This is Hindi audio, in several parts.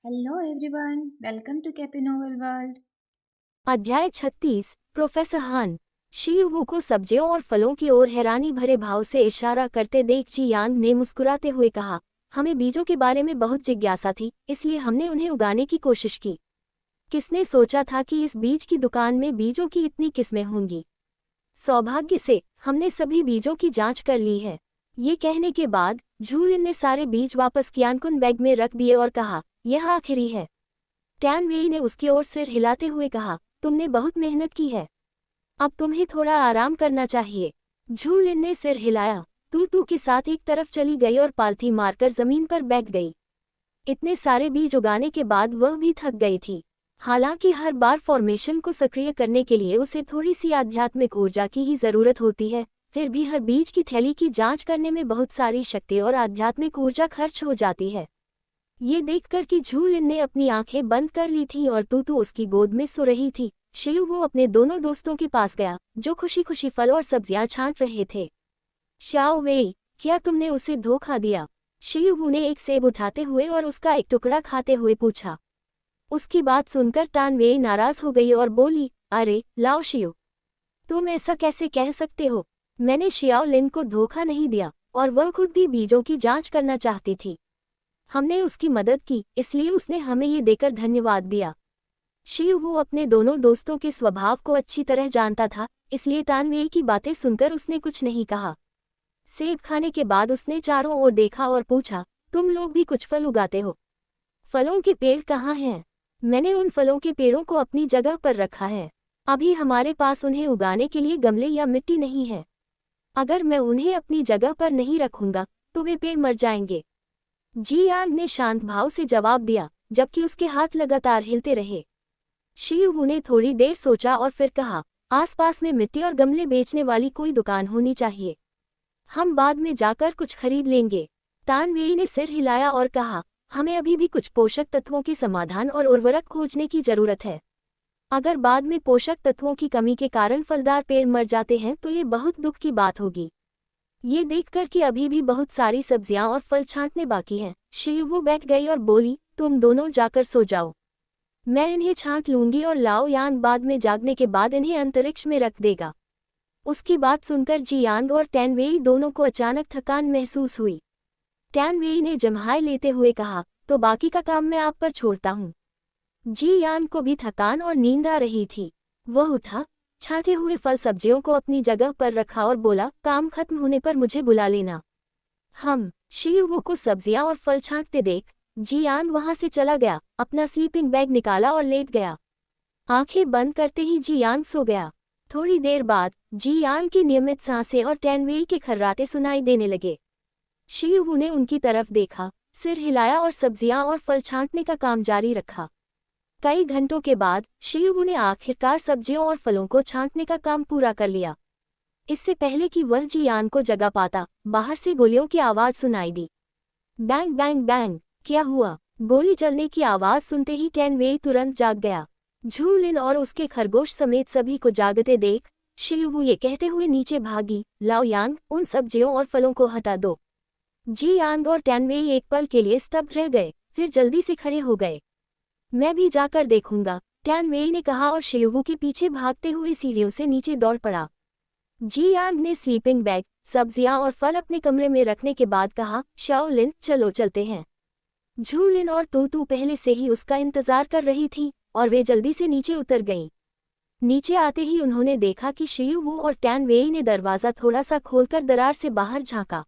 Hello everyone, welcome to Cappy Novel World. अध्याय 36। प्रोफेसर हान। शीयू को सब्जियों और फलों की ओर हैरानी भरे भाव से इशारा करते देख जी यांग ने मुस्कुराते हुए कहा, हमें बीजों के बारे में बहुत जिज्ञासा थी, इसलिए हमने उन्हें उगाने की कोशिश की। किसने सोचा था कि इस बीज की दुकान में बीजों की इतनी किस्में होंगी। सौभाग्य से हमने सभी बीजों की जांच कर ली है। ये कहने के बाद झूलिन ने सारे बीज वापस कियानकुन बैग में रख दिए और कहा, यह आखिरी है। टैन वेई ने उसकी ओर सिर हिलाते हुए कहा, तुमने बहुत मेहनत की है, अब तुम्हें थोड़ा आराम करना चाहिए। झूलिन ने सिर हिलाया, तू के साथ एक तरफ चली गई और पालथी मारकर जमीन पर बैठ गई। इतने सारे बीज उगाने के बाद वह भी थक गई थी। हालांकि हर बार फॉर्मेशन को सक्रिय करने के लिए उसे थोड़ी सी आध्यात्मिक ऊर्जा की ही जरूरत होती है, फिर भी हर बीज की थैली की जांच करने में बहुत सारी शक्ति और आध्यात्मिक ऊर्जा खर्च हो जाती है। ये देखकर कि झूलिन ने अपनी आंखें बंद कर ली थी और तू उसकी गोद में सो रही थी, शियू वो अपने दोनों दोस्तों के पास गया, जो खुशी खुशी फल और सब्जियां छांट रहे थे। शाओ वेई, क्या तुमने उसे धोखा दिया? शियू ने एक सेब उठाते हुए और उसका एक टुकड़ा खाते हुए पूछा। उसकी बात सुनकर टान वेई नाराज हो गई और बोली, अरे लाओ शियू, तुम ऐसा कैसे कह सकते हो? मैंने शियाओ लिन को धोखा नहीं दिया, और वह खुद भी बीजों की जांच करना चाहती थी। हमने उसकी मदद की, इसलिए उसने हमें ये देकर धन्यवाद दिया। शियू अपने दोनों दोस्तों के स्वभाव को अच्छी तरह जानता था, इसलिए तानवेई की बातें सुनकर उसने कुछ नहीं कहा। सेब खाने के बाद उसने चारों ओर देखा और पूछा, तुम लोग भी कुछ फल उगाते हो? फलों के पेड़ कहाँ हैं? मैंने उन फलों के पेड़ों को अपनी जगह पर रखा है। अभी हमारे पास उन्हें उगाने के लिए गमले या मिट्टी नहीं है। अगर मैं उन्हें अपनी जगह पर नहीं रखूंगा तो वे पेड़ मर जाएंगे। जी यांग ने शांत भाव से जवाब दिया, जबकि उसके हाथ लगातार हिलते रहे। शियू ने थोड़ी देर सोचा और फिर कहा, आसपास में मिट्टी और गमले बेचने वाली कोई दुकान होनी चाहिए। हम बाद में जाकर कुछ खरीद लेंगे। तान वेई ने सिर हिलाया और कहा, हमें अभी भी कुछ पोषक तत्वों के समाधान और उर्वरक खोजने की जरूरत है। अगर बाद में पोषक तत्वों की कमी के कारण फलदार पेड़ मर जाते हैं तो ये बहुत दुख की बात होगी। ये देखकर कि अभी भी बहुत सारी सब्जियां और फल छांटने बाकी हैं, शियू बैठ गई और बोली, तुम दोनों जाकर सो जाओ। मैं इन्हें छांट लूंगी और लाओ यांग बाद में जागने के बाद इन्हें अंतरिक्ष में रख देगा। उसकी बात सुनकर जी यांग और टैन वेई दोनों को अचानक थकान महसूस हुई। टैन वेई ने जम्हाई लेते हुए कहा, तो बाकी का काम मैं आप पर छोड़ता हूँ। जी यांग को भी थकान और नींद आ रही थी। वह उठा, छांटे हुए फल सब्जियों को अपनी जगह पर रखा और बोला, काम खत्म होने पर मुझे बुला लेना। हम शियू को सब्जियां और फल छांटते देख जी यांग वहां से चला गया, अपना स्लीपिंग बैग निकाला और लेट गया। आंखें बंद करते ही जी यांग सो गया। थोड़ी देर बाद जी यांग की नियमित सांसें और टैनवेई के खर्राटे सुनाई देने लगे। शियू ने उनकी तरफ देखा, सिर हिलाया और सब्जियां और फल छांटने का काम जारी रखा। कई घंटों के बाद शियू ने आखिरकार सब्जियों और फलों को छांटने का काम पूरा कर लिया। इससे पहले कि वह जी यान को जगा पाता, बाहर से गोलियों की आवाज सुनाई दी। बैंग बैंग बैंग, क्या हुआ? गोली चलने की आवाज सुनते ही टैन वेई तुरंत जाग गया। झूलिन और उसके खरगोश समेत सभी को जागते देख शियू ये कहते हुए नीचे भागी, लाओ यांग, उन सब्जियों और फलों को हटा दो। जी यांग और टैन वेई एक पल के लिए स्तब्ध रह गए, फिर जल्दी से खड़े हो गए। मैं भी जाकर देखूंगा, टैन वेई ने कहा और शियू के पीछे भागते हुए सीढ़ियों से नीचे दौड़ पड़ा। जी यांग ने स्लीपिंग बैग, सब्जियां और फल अपने कमरे में रखने के बाद कहा, शाओलिन, चलो चलते हैं। झूलिन और तू पहले से ही उसका इंतजार कर रही थी और वे जल्दी से नीचे उतर गईं। नीचे आते ही उन्होंने देखा कि शियू और टैन वेई ने दरवाजा थोड़ा सा खोलकर दरार से बाहर झांका।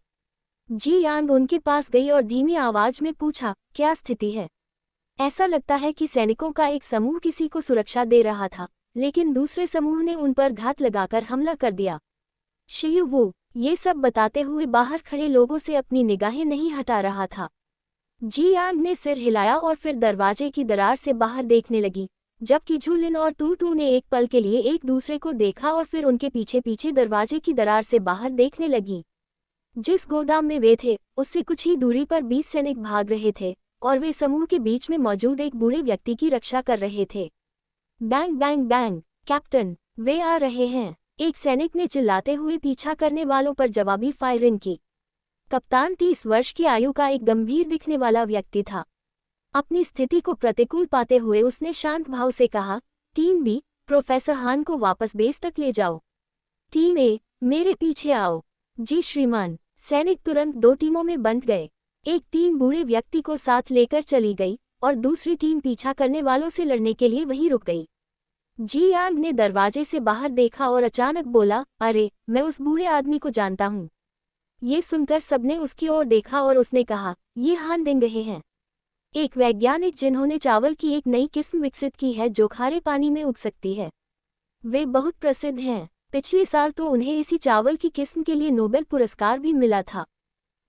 जी यांग उनके पास गई और धीमी आवाज में पूछा, क्या स्थिति है? ऐसा लगता है कि सैनिकों का एक समूह किसी को सुरक्षा दे रहा था, लेकिन दूसरे समूह ने उन पर घात लगाकर हमला कर दिया। शियू ये सब बताते हुए बाहर खड़े लोगों से अपनी निगाहें नहीं हटा रहा था। जी यांग ने सिर हिलाया और फिर दरवाजे की दरार से बाहर देखने लगी, जबकि झूलिन और तू ने एक पल के लिए एक दूसरे को देखा और फिर उनके पीछे पीछे दरवाजे की दरार से बाहर देखने लगी। जिस गोदाम में वे थे, उससे कुछ ही दूरी पर 20 सैनिक भाग रहे थे और वे समूह के बीच में मौजूद एक बूढ़े व्यक्ति की रक्षा कर रहे थे। बैंग बैंग बैंग, कैप्टन, वे आ रहे हैं, एक सैनिक ने चिल्लाते हुए पीछा करने वालों पर जवाबी फायरिंग की। कप्तान 30 वर्ष की आयु का एक गंभीर दिखने वाला व्यक्ति था। अपनी स्थिति को प्रतिकूल पाते हुए उसने शांत भाव से कहा, टीम बी, प्रोफेसर हान को वापस बेस तक ले जाओ। टीम ए, मेरे पीछे आओ। जी श्रीमान। सैनिक तुरंत दो टीमों में बंट गए। एक टीम बूढ़े व्यक्ति को साथ लेकर चली गई और दूसरी टीम पीछा करने वालों से लड़ने के लिए वहीं रुक गई। जी यांग ने दरवाजे से बाहर देखा और अचानक बोला, अरे, मैं उस बूढ़े आदमी को जानता हूँ। ये सुनकर सबने उसकी ओर देखा और उसने कहा, ये हान दिंगहे हैं, एक वैज्ञानिक जिन्होंने चावल की एक नई किस्म विकसित की है जो खारे पानी में उग सकती है। वे बहुत प्रसिद्ध हैं। पिछले साल तो उन्हें इसी चावल की किस्म के लिए नोबेल पुरस्कार भी मिला था।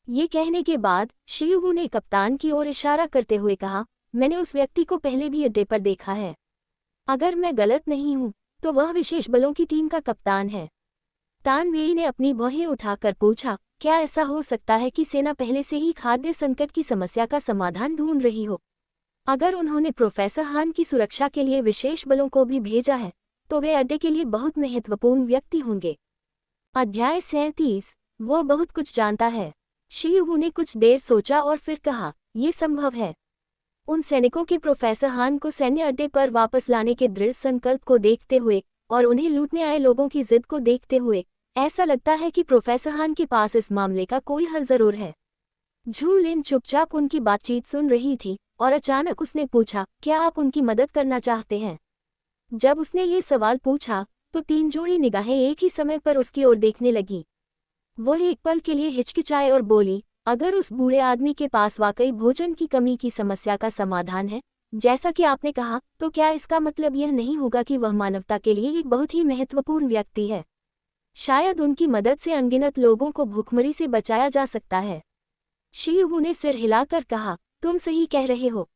ये कहने के बाद शियुगु ने कप्तान की ओर इशारा करते हुए कहा, मैंने उस व्यक्ति को पहले भी अड्डे पर देखा है। अगर मैं गलत नहीं हूँ तो वह विशेष बलों की टीम का कप्तान है। तान वेई ने अपनी भौहें उठाकर पूछा, क्या ऐसा हो सकता है कि सेना पहले से ही खाद्य संकट की समस्या का समाधान ढूंढ रही हो? अगर उन्होंने प्रोफेसर हान की सुरक्षा के लिए विशेष बलों को भी भेजा है तो वे अड्डे के लिए बहुत महत्वपूर्ण व्यक्ति होंगे। अध्याय 37। वो बहुत कुछ जानता है। शियुगु ने कुछ देर सोचा और फिर कहा, ये संभव है। उन सैनिकों के प्रोफेसर हान को सैन्य अड्डे पर वापस लाने के दृढ़ संकल्प को देखते हुए और उन्हें लूटने आए लोगों की जिद को देखते हुए ऐसा लगता है कि प्रोफेसर हान के पास इस मामले का कोई हल जरूर है। झू लिन चुपचाप उनकी बातचीत सुन रही थी और अचानक उसने पूछा, क्या आप उनकी मदद करना चाहते हैं? जब उसने ये सवाल पूछा तो तीन जोड़ी निगाहें एक ही समय पर उसकी ओर देखने लगी। वो एक पल के लिए हिचकिचाए और बोली, अगर उस बूढ़े आदमी के पास वाकई भोजन की कमी की समस्या का समाधान है, जैसा कि आपने कहा, तो क्या इसका मतलब यह नहीं होगा कि वह मानवता के लिए एक बहुत ही महत्वपूर्ण व्यक्ति है? शायद उनकी मदद से अनगिनत लोगों को भूखमरी से बचाया जा सकता है। शियुगु ने सिर हिलाकर कहा, तुम सही कह रहे हो,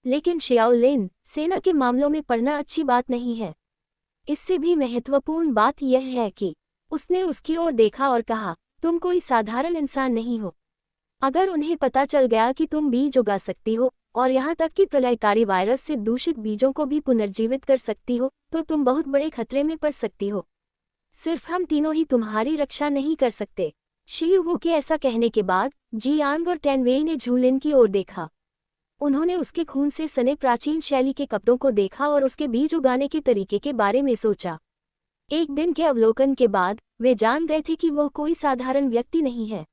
लेकिन शियाओ लिन, सेना के मामलों में पढ़ना अच्छी बात नहीं है। इससे भी महत्वपूर्ण बात यह है कि उसने उसकी ओर देखा और कहा, तुम कोई साधारण इंसान नहीं हो। अगर उन्हें पता चल गया कि तुम बीज उगा सकती हो और यहाँ तक कि प्रलयकारी वायरस से दूषित बीजों को भी पुनर्जीवित कर सकती हो, तो तुम बहुत बड़े खतरे में पड़ सकती हो। सिर्फ हम तीनों ही तुम्हारी रक्षा नहीं कर सकते। शियुगु के ऐसा कहने के बाद जी यांग और टैन वेई ने झू लिन की ओर देखा। उन्होंने उसके खून से सने प्राचीन शैली के कपड़ों को देखा और उसके बीज उगाने के तरीके के बारे में सोचा। एक दिन के अवलोकन के बाद वे जान गए थे कि वह कोई साधारण व्यक्ति नहीं है।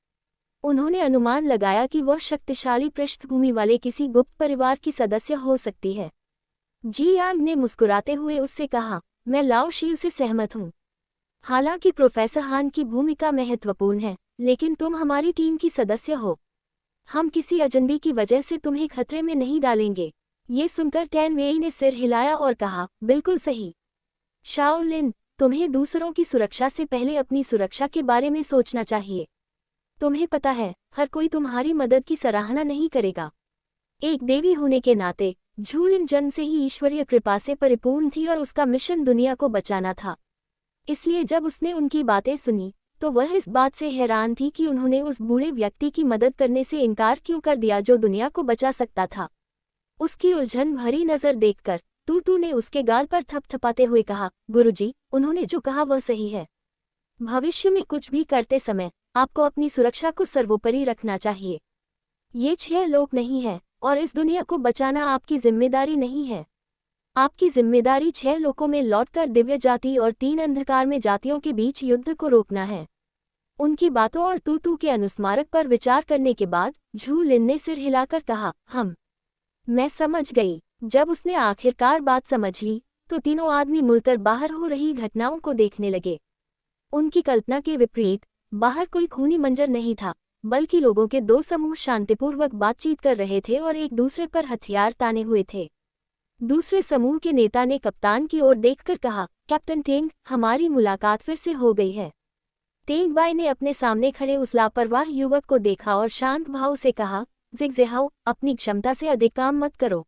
उन्होंने अनुमान लगाया कि वह शक्तिशाली पृष्ठभूमि वाले किसी गुप्त परिवार की सदस्य हो सकती है। जी यांग ने मुस्कुराते हुए उससे कहा, मैं लाओ शियू से सहमत हूँ। हालांकि प्रोफेसर हान की भूमिका महत्वपूर्ण है, लेकिन तुम हमारी टीम की सदस्य हो। हम किसी अजनबी की वजह से तुम्हें खतरे में नहीं डालेंगे। ये सुनकर टैन वेई ने सिर हिलाया और कहा, बिल्कुल सही। शाओ लिन, तुम्हें दूसरों की सुरक्षा से पहले अपनी सुरक्षा के बारे में सोचना चाहिए। तुम्हें पता है, हर कोई तुम्हारी मदद की सराहना नहीं करेगा। एक देवी होने के नाते झू लिन जन्म से ही ईश्वरीय कृपा से परिपूर्ण थी और उसका मिशन दुनिया को बचाना था। इसलिए जब उसने उनकी बातें सुनी तो वह इस बात से हैरान थी कि उन्होंने उस बूढ़े व्यक्ति की मदद करने से इनकार क्यों कर दिया जो दुनिया को बचा सकता था। उसकी उलझन भरी नजर देखकर तू ने उसके गाल पर थपथपाते हुए कहा, गुरुजी, उन्होंने जो कहा वह सही है। भविष्य में कुछ भी करते समय आपको अपनी सुरक्षा को सर्वोपरि रखना चाहिए। ये 6 लोग नहीं हैं और इस दुनिया को बचाना आपकी जिम्मेदारी नहीं है। आपकी जिम्मेदारी 6 लोकों में लौटकर दिव्य जाति और 3 अंधकार में जातियों के बीच युद्ध को रोकना है। उनकी बातों और तू के अनुस्मारक पर विचार करने के बाद झू लिन ने सिर हिलाकर कहा, मैं समझ गई। जब उसने आखिरकार बात समझ ली तो तीनों आदमी मुड़कर बाहर हो रही घटनाओं को देखने लगे। उनकी कल्पना के विपरीत बाहर कोई खूनी मंजर नहीं था, बल्कि लोगों के 2 समूह शांतिपूर्वक बातचीत कर रहे थे और एक दूसरे पर हथियार ताने हुए थे। दूसरे समूह के नेता ने कप्तान की ओर देखकर कहा, कैप्टन टेंग, हमारी मुलाकात फिर से हो गई है। टेंग बाई ने अपने सामने खड़े उस लापरवाह युवक को देखा और शांत भाव से कहा, जिगजेहाओ, अपनी क्षमता से अधिक काम मत करो।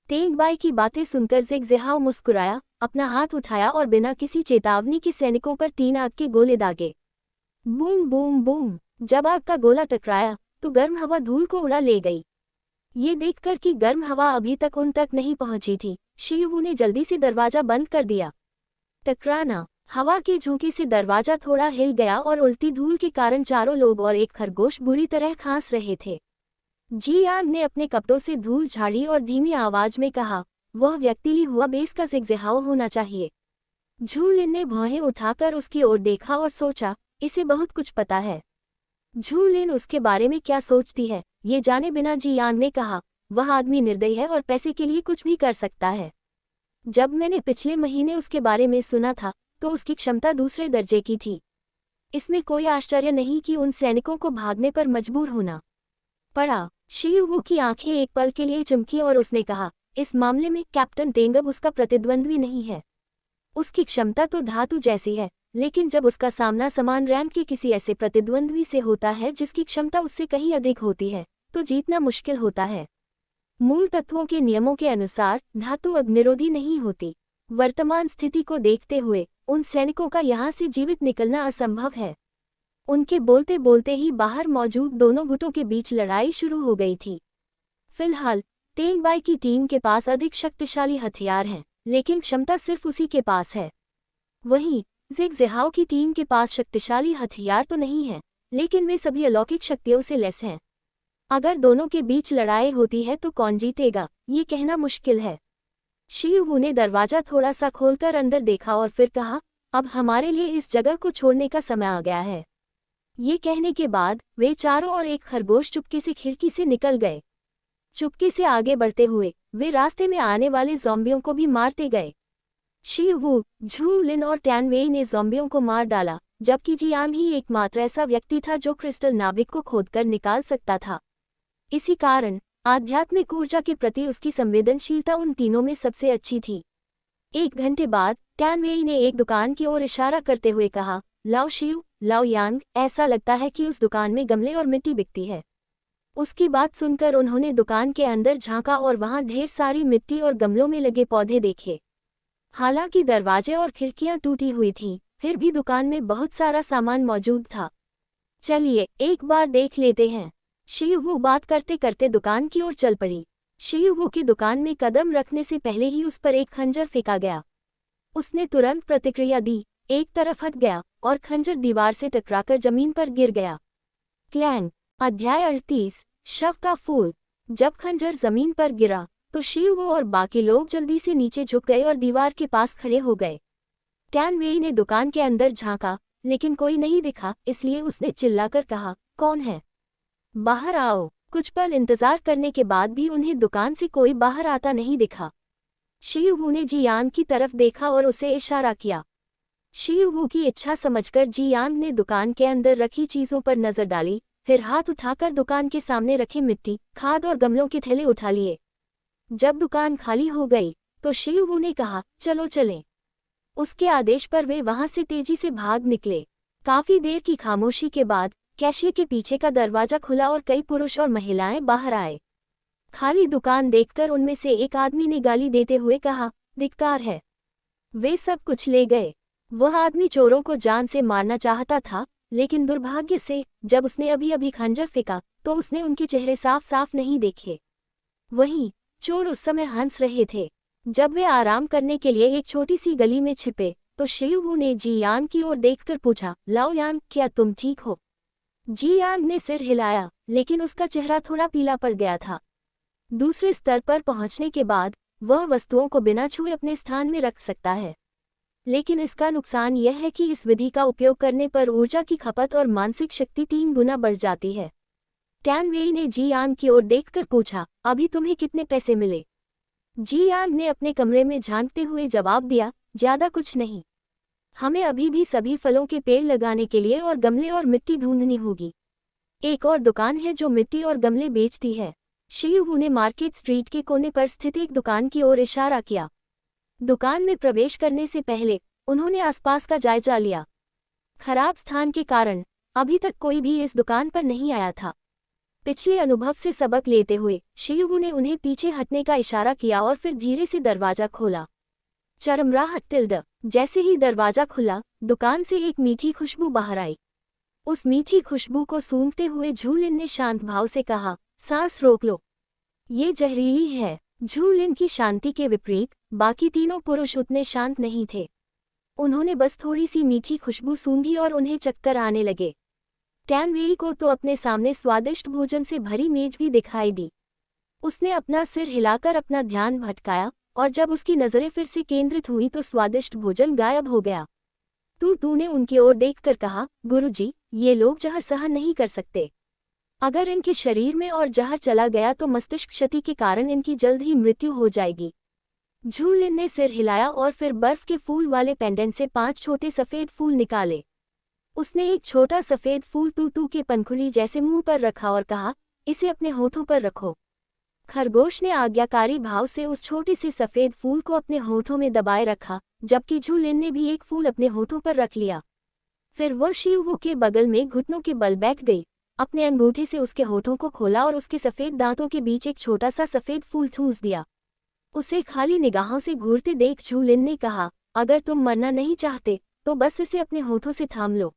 टेंग बाई की बातें सुनकर जिगजेहाओ मुस्कुराया, अपना हाथ उठाया और बिना किसी चेतावनी के सैनिकों पर 3 आग के गोले दागे। Boom boom boom. जब आग का गोला टकराया तो गर्म हवा धूल को उड़ा ले गई। ये देखकर कि गर्म हवा अभी तक उन तक नहीं पहुंची थी, शियुगु ने जल्दी से दरवाजा बंद कर दिया। टकराना। हवा के झोंके से दरवाजा थोड़ा हिल गया और उल्टी धूल के कारण चारों लोग और एक खरगोश बुरी तरह खांस रहे थे। जी यांग ने अपने कपड़ों से धूल झाड़ी और धीमी आवाज में कहा, वह व्यक्ति ली हुआ बेस का ज़िगज़िगाओ होना चाहिए। झू लिन ने भौहें उठाकर उसकी ओर देखा और सोचा, इसे बहुत कुछ पता है। झू लिन उसके बारे में क्या सोचती है, ये जाने बिना जी यांग ने कहा, वह आदमी निर्दयी है और पैसे के लिए कुछ भी कर सकता है। जब मैंने पिछले महीने उसके बारे में सुना था, तो उसकी क्षमता दूसरे दर्जे की थी। इसमें कोई आश्चर्य नहीं कि उन सैनिकों को भागने पर मजबूर होना पड़ा। शीयू की आंखें एक पल के लिए चमकी और उसने कहा, इस मामले में कैप्टन तेंगब उसका प्रतिद्वंद्वी नहीं है। उसकी क्षमता तो धातु जैसी है, लेकिन जब उसका सामना समान रैंक के किसी ऐसे प्रतिद्वंद्वी से होता है जिसकी क्षमता उससे कहीं अधिक होती है, तो जीतना मुश्किल होता है। मूल तत्वों के नियमों के अनुसार धातु अग्निरोधी नहीं होती। वर्तमान स्थिति को देखते हुए उन सैनिकों का यहाँ से जीवित निकलना असंभव है। उनके बोलते बोलते ही बाहर मौजूद दोनों गुटों के बीच लड़ाई शुरू हो गई थी। फिलहाल तेंग बाई की टीम के पास अधिक शक्तिशाली हथियार हैं, लेकिन क्षमता सिर्फ उसी के पास है। वहीं ज़िगज़िहाओ की टीम के पास शक्तिशाली हथियार तो नहीं है, लेकिन वे सभी अलौकिक शक्तियों से लैस हैं। अगर दोनों के बीच लड़ाई होती है तो कौन जीतेगा, ये कहना मुश्किल है। शीयू ने दरवाजा थोड़ा सा खोलकर अंदर देखा और फिर कहा, अब हमारे लिए इस जगह को छोड़ने का समय आ गया है। ये कहने के बाद वे चारों और एक खरगोश चुपके से खिड़की से निकल गए। चुपके से आगे बढ़ते हुए वे रास्ते में आने वाले ज़ॉम्बियों को भी मारते गए। शीयू, झू लिन और टैन वेई ने ज़ॉम्बियों को मार डाला, जबकि जियांग ही एकमात्र ऐसा व्यक्ति था जो क्रिस्टल नाभिक को खोदकर निकाल सकता था। इसी कारण आध्यात्मिक ऊर्जा के प्रति उसकी संवेदनशीलता उन तीनों में सबसे अच्छी थी। 1 घंटे बाद टैन वेई ने एक दुकान की ओर इशारा करते हुए कहा, लाओ शियू, लाओ यांग, ऐसा लगता है कि उस दुकान में गमले और मिट्टी बिकती है। उसकी बात सुनकर उन्होंने दुकान के अंदर झांका और वहां ढेर सारी मिट्टी और गमलों में लगे पौधे देखे। हालांकि दरवाजे और खिड़कियां टूटी हुई थीं, फिर भी दुकान में बहुत सारा सामान मौजूद था। चलिए एक बार देख लेते हैं। शीयू बात करते करते दुकान की ओर चल पड़ी। शीयू की दुकान में कदम रखने से पहले ही उस पर एक खंजर फेंका गया। उसने तुरंत प्रतिक्रिया दी, एक तरफ हट गया और खंजर दीवार से टकराकर जमीन पर गिर गया। क्लैंग। अध्याय 38, शव का फूल। जब खंजर जमीन पर गिरा तो शीयू और बाकी लोग जल्दी से नीचे झुक गए और दीवार के पास खड़े हो गए। टैन वेई ने दुकान के अंदर झांका, लेकिन कोई नहीं दिखा, इसलिए उसने चिल्लाकर कहा, कौन है? बाहर आओ। कुछ पल इंतजार करने के बाद भी उन्हें दुकान से कोई बाहर आता नहीं दिखा। शीयू ने जियांग की तरफ देखा और उसे इशारा किया। शीयू की इच्छा समझकर जियांग ने दुकान के अंदर रखी चीजों पर नजर डाली, फिर हाथ उठाकर दुकान के सामने रखे मिट्टी, खाद और गमलों के थैले उठा लिए। जब दुकान खाली हो गई तो शीयू ने कहा, चलो चलें। उसके आदेश पर वे वहां से तेजी से भाग निकले। काफी देर की खामोशी के बाद कैशियर के पीछे का दरवाजा खुला और कई पुरुष और महिलाएं बाहर आए। खाली दुकान देखकर उनमें से एक आदमी ने गाली देते हुए कहा, धिक्कार है। वे सब कुछ ले गए। वह आदमी चोरों को जान से मारना चाहता था, लेकिन दुर्भाग्य से जब उसने अभी अभी खंजर फेंका तो उसने उनके चेहरे साफ साफ नहीं देखे। वहीं चोर उस समय हंस रहे थे। जब वे आराम करने के लिए एक छोटी सी गली में छिपे तो शीयू ने जियांग की ओर देखकर पूछा, लाओ यांग, क्या तुम ठीक हो? जियांग ने सिर हिलाया, लेकिन उसका चेहरा थोड़ा पीला पड़ गया था। दूसरे स्तर पर पहुंचने के बाद वह वस्तुओं को बिना छुए अपने स्थान में रख सकता है, लेकिन इसका नुकसान यह है कि इस विधि का उपयोग करने पर ऊर्जा की खपत और मानसिक शक्ति 3 गुना बढ़ जाती है। टैन वेई ने जियांग की ओर देखकर पूछा, अभी तुम्हें कितने पैसे मिले? जियांग ने अपने कमरे में झांकते हुए जवाब दिया, ज्यादा कुछ नहीं। हमें अभी भी सभी फलों के पेड़ लगाने के लिए और गमले और मिट्टी ढूंढनी होगी। एक और दुकान है जो मिट्टी और गमले बेचती है। शीयू ने मार्केट स्ट्रीट के कोने पर स्थित एक दुकान की ओर इशारा किया। दुकान में प्रवेश करने से पहले उन्होंने आसपास का जायजा लिया। खराब स्थान के कारण अभी तक कोई भी इस दुकान पर नहीं आया था। पिछले अनुभव से सबक लेते हुए शीयू ने उन्हें पीछे हटने का इशारा किया और फिर धीरे से दरवाजा खोला। चरमराहट टिल्ड। जैसे ही दरवाजा खुला, दुकान से एक मीठी खुशबू बाहर आई। उस मीठी खुशबू को सूंघते हुए झू लिन ने शांत भाव से कहा, सांस रोक लो, ये जहरीली है। झू लिन की शांति के विपरीत बाकी तीनों पुरुष उतने शांत नहीं थे। उन्होंने बस थोड़ी सी मीठी खुशबू सूंघी और उन्हें चक्कर आने लगे। टैन वेई को तो अपने सामने स्वादिष्ट भोजन से भरी मेज भी दिखाई दी। उसने अपना सिर हिलाकर अपना ध्यान भटकाया और जब उसकी नजरें फिर से केंद्रित हुई तो स्वादिष्ट भोजन गायब हो गया। तूने उनकी ओर देखकर कहा, गुरुजी, ये लोग जहर सहन नहीं कर सकते। अगर इनके शरीर में और जहर चला गया तो मस्तिष्क क्षति के कारण इनकी जल्द ही मृत्यु हो जाएगी। झू लिन ने सिर हिलाया और फिर बर्फ के फूल वाले पेंडेंट से 5 छोटे सफेद फूल निकाले। उसने एक छोटा सफेद फूल तू के पंखुड़ी जैसे मुंह पर रखा और कहा, इसे अपने होठों पर रखो। खरगोश ने आज्ञाकारी भाव से उस छोटे से सफेद फूल को अपने होठों में दबाए रखा, जबकि झू लिन ने भी एक फूल अपने होठों पर रख लिया। फिर वह शिवू के बगल में घुटनों के बल बैठ गई, अपने अंगूठे से उसके होठों को खोला और उसके सफेद दांतों के बीच एक छोटा सा सफेद फूल ठूंस दिया। उसे खाली निगाहों से घूरते देख झू लिन ने कहा, अगर तुम मरना नहीं चाहते तो बस इसे अपने होठों से थाम लो।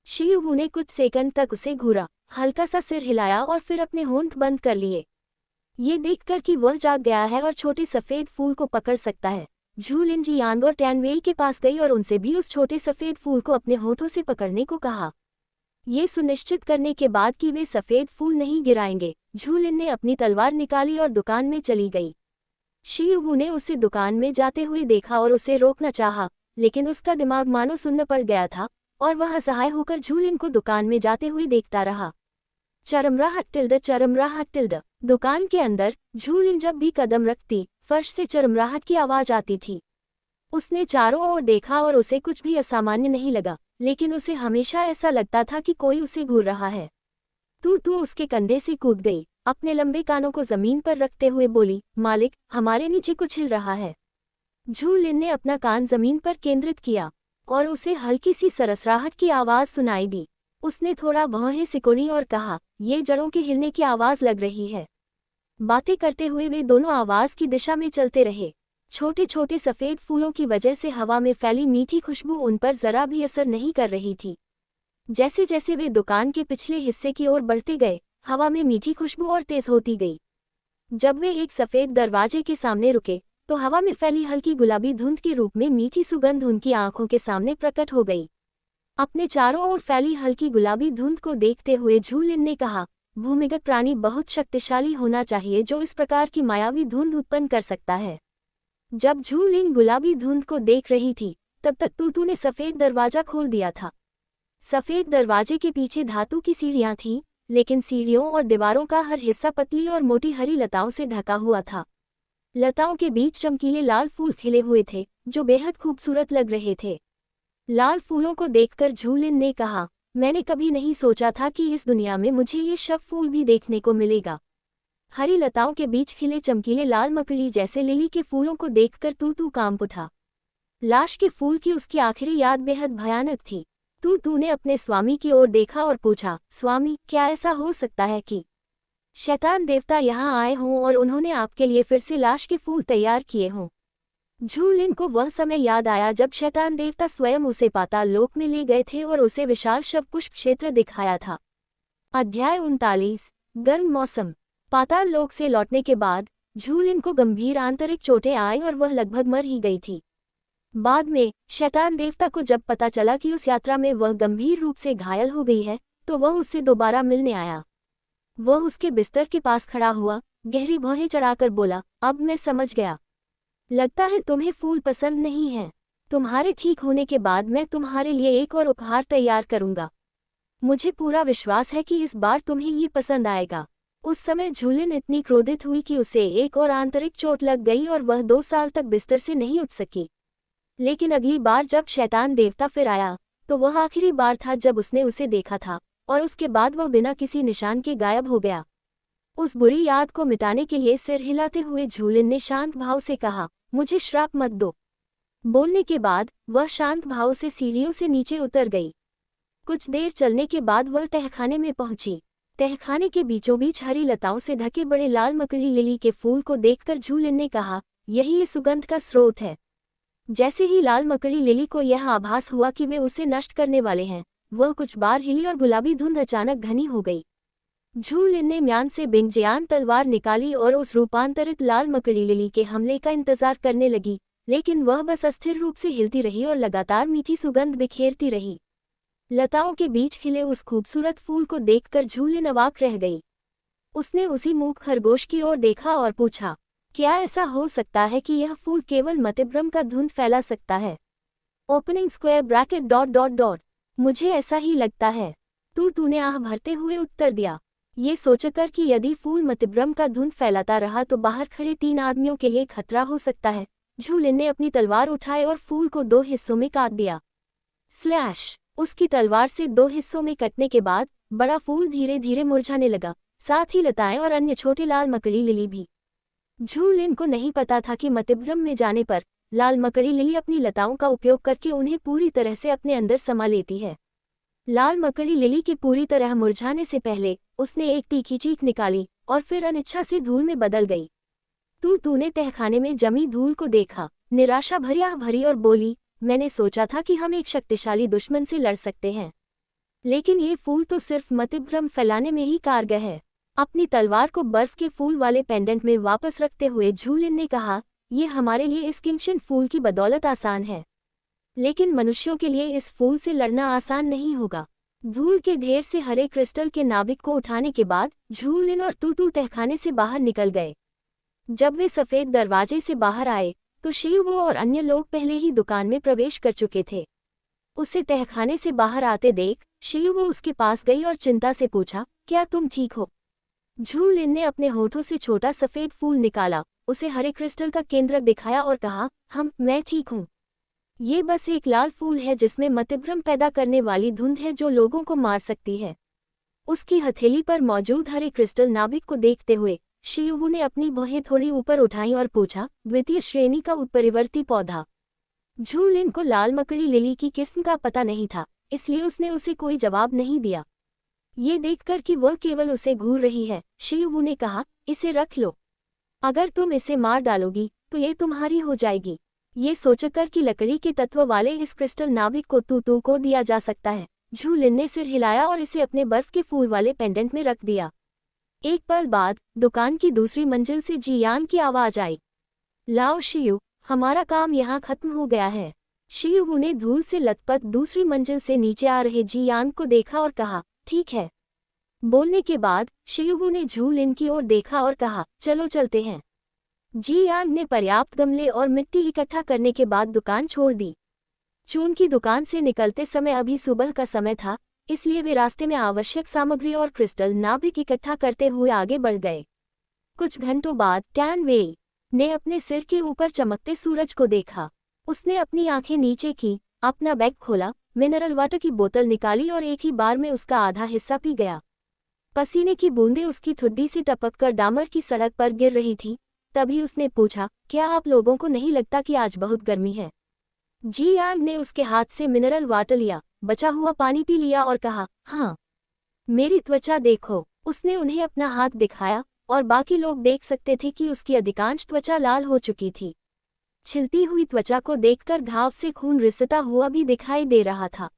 शिवू ने कुछ सेकंड तक उसे घूरा, हल्का सा सिर हिलाया और फिर अपने होंठ बंद कर लिए। ये देखकर कि वह जाग गया है और छोटे सफेद फूल को पकड़ सकता है, झू लिन जियांग और टैन वेई के पास गई और उनसे भी उस छोटे सफेद फूल को अपने होठों से पकड़ने को कहा। ये सुनिश्चित करने के बाद कि वे सफेद फूल नहीं गिराएंगे, झू लिन ने अपनी तलवार निकाली और दुकान में चली गई। शिवू ने उसे दुकान में जाते हुए देखा और उसे रोकना चाहा, लेकिन उसका दिमाग मानो सुन्न पड़ गया था और वह असहाय होकर झू लिन को दुकान में जाते हुए देखता रहा। चरमराहट टिल्ड। दुकान के अंदर झू लिन जब भी कदम रखती, फर्श से चरमराहट की आवाज आती थी। उसने चारों ओर देखा और उसे कुछ भी असामान्य नहीं लगा, लेकिन उसे हमेशा ऐसा लगता था कि कोई उसे घूर रहा है। तू उसके कंधे से कूद गई, अपने लंबे कानों को जमीन पर रखते हुए बोली, मालिक, हमारे नीचे कुछ हिल रहा है। झू लिन ने अपना कान जमीन पर केंद्रित किया और उसे हल्की सी सरसराहट की आवाज सुनाई दी। उसने थोड़ा भौहें सिकोड़ी और कहा, ये जड़ों के हिलने की आवाज लग रही है। बातें करते हुए वे दोनों आवाज की दिशा में चलते रहे। छोटे छोटे सफेद फूलों की वजह से हवा में फैली मीठी खुशबू उन पर जरा भी असर नहीं कर रही थी। जैसे जैसे वे दुकान के पिछले हिस्से की ओर बढ़ते गए, हवा में मीठी खुशबू और तेज होती गई। जब वे एक सफेद दरवाजे के सामने रुके तो हवा में फैली हल्की गुलाबी धुंध के रूप में मीठी सुगंध उनकी आंखों के सामने प्रकट हो गई। अपने चारों ओर फैली हल्की गुलाबी धुंध को देखते हुए झू लिन ने कहा, भूमिगत प्राणी बहुत शक्तिशाली होना चाहिए जो इस प्रकार की मायावी धुंध उत्पन्न कर सकता है। जब झू लिन गुलाबी धुंध को देख रही थी, तब तक तू ने सफेद दरवाजा खोल दिया था। सफेद दरवाजे के पीछे धातु की सीढ़ियां थीं, लेकिन सीढ़ियों और दीवारों का हर हिस्सा पतली और मोटी हरी लताओं से ढका हुआ था। लताओं के बीच चमकीले लाल फूल खिले हुए थे, जो बेहद खूबसूरत लग रहे थे। लाल फूलों को देखकर झू लिन ने कहा, मैंने कभी नहीं सोचा था कि इस दुनिया में मुझे ये शब फूल भी देखने को मिलेगा। हरी लताओं के बीच खिले चमकीले लाल मकड़ी जैसे लिली के फूलों को देखकर तू कांप उठा। लाश के फूल की उसकी आखिरी याद बेहद भयानक थी। तू ने अपने स्वामी की ओर देखा और पूछा, स्वामी, क्या ऐसा हो सकता है कि शैतान देवता यहाँ आए हों और उन्होंने आपके लिए फिर से लाश के फूल तैयार किए हों? झू लिन को वह समय याद आया जब शैतान देवता स्वयं उसे पाताल लोक में ले गए थे और उसे विशाल शव पुष्प क्षेत्र दिखाया था। अध्याय 39। गर्म मौसम। पाताल लोक से लौटने के बाद झू लिन को गंभीर आंतरिक चोटें आई और वह लगभग मर ही गई थी। बाद में शैतान देवता को जब पता चला कि उस यात्रा में वह गंभीर रूप से घायल हो गई है, तो वह उससे दोबारा मिलने आया। वह उसके बिस्तर के पास खड़ा हुआ, गहरी भौहें चढ़ाकर बोला, अब मैं समझ गया। लगता है तुम्हें फूल पसंद नहीं है। तुम्हारे ठीक होने के बाद मैं तुम्हारे लिए एक और उपहार तैयार करूंगा। मुझे पूरा विश्वास है कि इस बार तुम्हें ये पसंद आएगा। उस समय झू लिन इतनी क्रोधित हुई कि उसे एक और आंतरिक चोट लग गई और वह 2 साल तक बिस्तर से नहीं उठ सकी। लेकिन अगली बार जब शैतान देवता फिर आया, तो वह आखिरी बार था जब उसने उसे देखा था, और उसके बाद वह बिना किसी निशान के गायब हो गया। उस बुरी याद को मिटाने के लिए सिर हिलाते हुए झू लिन ने शांत भाव से कहा, मुझे श्राप मत दो। बोलने के बाद वह शांत भाव से सीढ़ियों से नीचे उतर गई। कुछ देर चलने के बाद वह तहखाने में पहुंची। तहखाने के बीचों बीच हरी लताओं से ढके बड़े लाल मकड़ी लिली के फूल को देखकर झू लिन ने कहा, यही ये सुगंध का स्रोत है। जैसे ही लाल मकड़ी लिली को यह आभास हुआ कि वे उसे नष्ट करने वाले हैं, वह कुछ बार हिली और गुलाबी धुंध अचानक घनी हो गई। झू लिन ने म्यान से बिंगजियान तलवार निकाली और उस रूपांतरित लाल मकड़ी लिली के हमले का इंतजार करने लगी, लेकिन वह बस अस्थिर रूप से हिलती रही और लगातार मीठी सुगंध बिखेरती रही। लताओं के बीच खिले उस खूबसूरत फूल को देखकर झूलिन अवाक रह गई। उसने उसी मूक खरगोश की ओर देखा और पूछा, क्या ऐसा हो सकता है कि यह फूल केवल मतिभ्रम का धुंध फैला सकता है? Opening square bracket dot dot dot. मुझे ऐसा ही लगता है। तूने आह भरते हुए उत्तर दिया, ये सोचकर कि यदि फूल मतिभ्रम का धुंध फैलाता रहा तो बाहर खड़े 3 आदमियों के लिए खतरा हो सकता है। झूलिन ने अपनी तलवार उठाई और फूल को 2 हिस्सों में काट दिया। स्लैश। उसकी तलवार से 2 हिस्सों में कटने के बाद बड़ा फूल धीरे धीरे मुरझाने लगा, साथ ही लताएं और अन्य छोटे लाल मकड़ी लिली भी। झूलिन को नहीं पता था कि मतिभ्रम में जाने पर लाल मकड़ी लिली अपनी लताओं का उपयोग करके उन्हें पूरी तरह से अपने अंदर समा लेती है। लाल मकड़ी लिली के पूरी तरह मुरझाने से पहले उसने एक तीखी चीख निकाली और फिर अनिच्छा से धूल में बदल गई। तूने तहखाने में जमी धूल को देखा, निराशा भरी और बोली, मैंने सोचा था कि हम एक शक्तिशाली दुश्मन से लड़ सकते हैं, लेकिन ये फूल तो सिर्फ मतिभ्रम फैलाने में ही कारगर है। अपनी तलवार को बर्फ के फूल वाले पेंडेंट में वापस रखते हुए झूलिन ने कहा, ये हमारे लिए इस किंगशन फूल की बदौलत आसान है, लेकिन मनुष्यों के लिए इस फूल से लड़ना आसान नहीं होगा। धूल के ढेर से हरे क्रिस्टल के नाभिक को उठाने के बाद झूलिन और तू तहखाने से बाहर निकल गए। जब वे सफेद दरवाजे से बाहर आए तो शिवू और अन्य लोग पहले ही दुकान में प्रवेश कर चुके थे। उसे तहखाने से बाहर आते देख शिवू उसके पास गई और चिंता से पूछा, क्या तुम ठीक हो? झूलिन ने अपने होठों से छोटा सफेद फूल निकाला, उसे हरे क्रिस्टल का केंद्रक दिखाया और कहा, मैं ठीक हूँ। ये बस एक लाल फूल है जिसमें मतिभ्रम पैदा करने वाली धुंध है जो लोगों को मार सकती है। उसकी हथेली पर मौजूद हरे क्रिस्टल नाभिक को देखते हुए शिवू ने अपनी भौहें थोड़ी ऊपर उठाई और पूछा, द्वितीय श्रेणी का उत्परिवर्ती पौधा? झूलिन को लाल मकड़ी लिली की किस्म का पता नहीं था, इसलिए उसने उसे कोई जवाब नहीं दिया। ये देखकर कि वह केवल उसे घूर रही है, शिवू ने कहा, इसे रख लो। अगर तुम इसे मार डालोगी तो ये तुम्हारी हो जाएगी। ये सोचकर कि लकड़ी के तत्व वाले इस क्रिस्टल नाभिक को तू को दिया जा सकता है, झूलिन ने सिर हिलाया और इसे अपने बर्फ के फूल वाले पेंडेंट में रख दिया। एक पल बाद दुकान की दूसरी मंजिल से जियान की आवाज आई, लाओ शियू, हमारा काम यहाँ खत्म हो गया है। शियू ने धूल से लथपथ दूसरी मंजिल से नीचे आ रहे जियान को देखा और कहा, ठीक है। बोलने के बाद शियू ने झूलिन की ओर देखा और कहा, चलो चलते हैं। जियान ने पर्याप्त गमले और मिट्टी इकट्ठा करने के बाद दुकान छोड़ दी। चून की दुकान से निकलते समय अभी सुबह का समय था, इसलिए वे रास्ते में आवश्यक सामग्री और क्रिस्टल नाभिक इकट्ठा करते हुए आगे बढ़ गए। कुछ घंटों बाद टैन वेई ने अपने सिर के ऊपर चमकते सूरज को देखा। उसने अपनी आंखें नीचे की, अपना बैग खोला, मिनरल वाटर की बोतल निकाली और एक ही बार में उसका आधा हिस्सा पी गया। पसीने की बूंदें उसकी ठुड्डी से टपककर डामर की सड़क पर गिर रही थी। तभी उसने पूछा, क्या आप लोगों को नहीं लगता कि आज बहुत गर्मी है? जियांग ने उसके हाथ से मिनरल वाटर लिया, बचा हुआ पानी पी लिया और कहा, हाँ। मेरी त्वचा देखो। उसने उन्हें अपना हाथ दिखाया और बाकी लोग देख सकते थे कि उसकी अधिकांश त्वचा लाल हो चुकी थी। छिलती हुई त्वचा को देखकर घाव से खून रिसता हुआ भी दिखाई दे रहा था।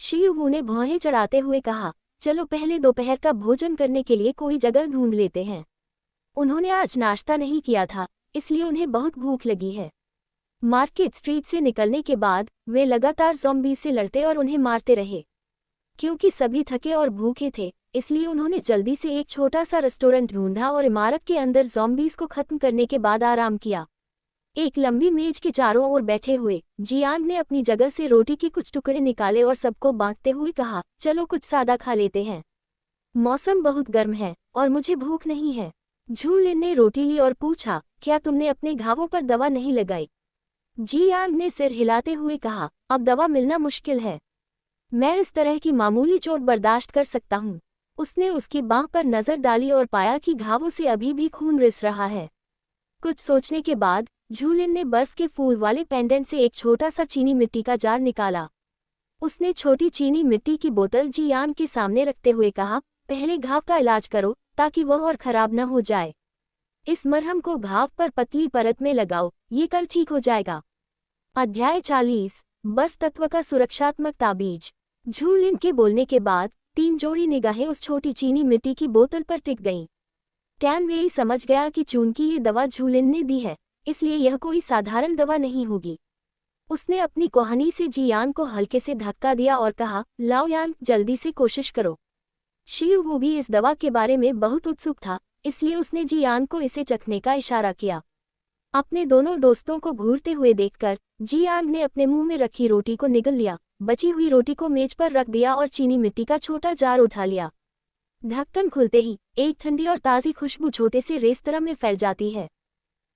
शियू ने भौहें चढ़ाते हुए कहा, चलो पहले दोपहर का भोजन करने के लिए कोई जगह ढूंढ लेते हैं। उन्होंने आज नाश्ता नहीं किया था, इसलिए उन्हें बहुत भूख लगी है। मार्केट स्ट्रीट से निकलने के बाद वे लगातार ज़ॉम्बी से लड़ते और उन्हें मारते रहे। क्योंकि सभी थके और भूखे थे, इसलिए उन्होंने जल्दी से एक छोटा सा रेस्टोरेंट ढूंढा और इमारत के अंदर ज़ॉम्बीज़ को खत्म करने के बाद आराम किया। एक लंबी मेज के चारों ओर बैठे हुए जियांग ने अपनी जगह से रोटी के कुछ टुकड़े निकाले और सबको बांटते हुए कहा, चलो कुछ सादा खा लेते हैं। मौसम बहुत गर्म है और मुझे भूख नहीं है। झूलिन ने रोटी ली और पूछा, क्या तुमने अपने घावों पर दवा नहीं लगाई? जियांग ने सिर हिलाते हुए कहा, अब दवा मिलना मुश्किल है। मैं इस तरह की मामूली चोट बर्दाश्त कर सकता हूँ। उसने उसकी बांह पर नजर डाली और पाया कि घावों से अभी भी खून रिस रहा है। कुछ सोचने के बाद झूलिन ने बर्फ के फूल वाले पेंडेंट से एक छोटा सा चीनी मिट्टी का जार निकाला। उसने छोटी चीनी मिट्टी की बोतल जियांग के सामने रखते हुए कहा, पहले घाव का इलाज करो ताकि वह और खराब न हो जाए। इस मरहम को घाव पर पतली परत में लगाओ, ये कल ठीक हो जाएगा। अध्याय 40, बर्फ तत्व का सुरक्षात्मक ताबीज। झूलिन के बोलने के बाद 3 जोड़ी निगाहें उस छोटी चीनी मिट्टी की बोतल पर टिक गईं। टैन वेई समझ गया कि चूंकि ये दवा झूलिन ने दी है, इसलिए यह कोई साधारण दवा नहीं होगी। उसने अपनी कोहनी से जी यांग को हल्के से धक्का दिया और कहा, लाओ यांग, जल्दी से कोशिश करो। शियू वो भी इस दवा के बारे में बहुत उत्सुक था, इसलिए उसने जी यांग को इसे चखने का इशारा किया। अपने दोनों दोस्तों को घूरते हुए देखकर जी यांग ने अपने मुंह में रखी रोटी को निगल लिया, बची हुई रोटी को मेज पर रख दिया और चीनी मिट्टी का छोटा जार उठा लिया। ढक्कन खुलते ही एक ठंडी और ताज़ी खुशबू छोटे से रेस्तरां में फैल जाती है।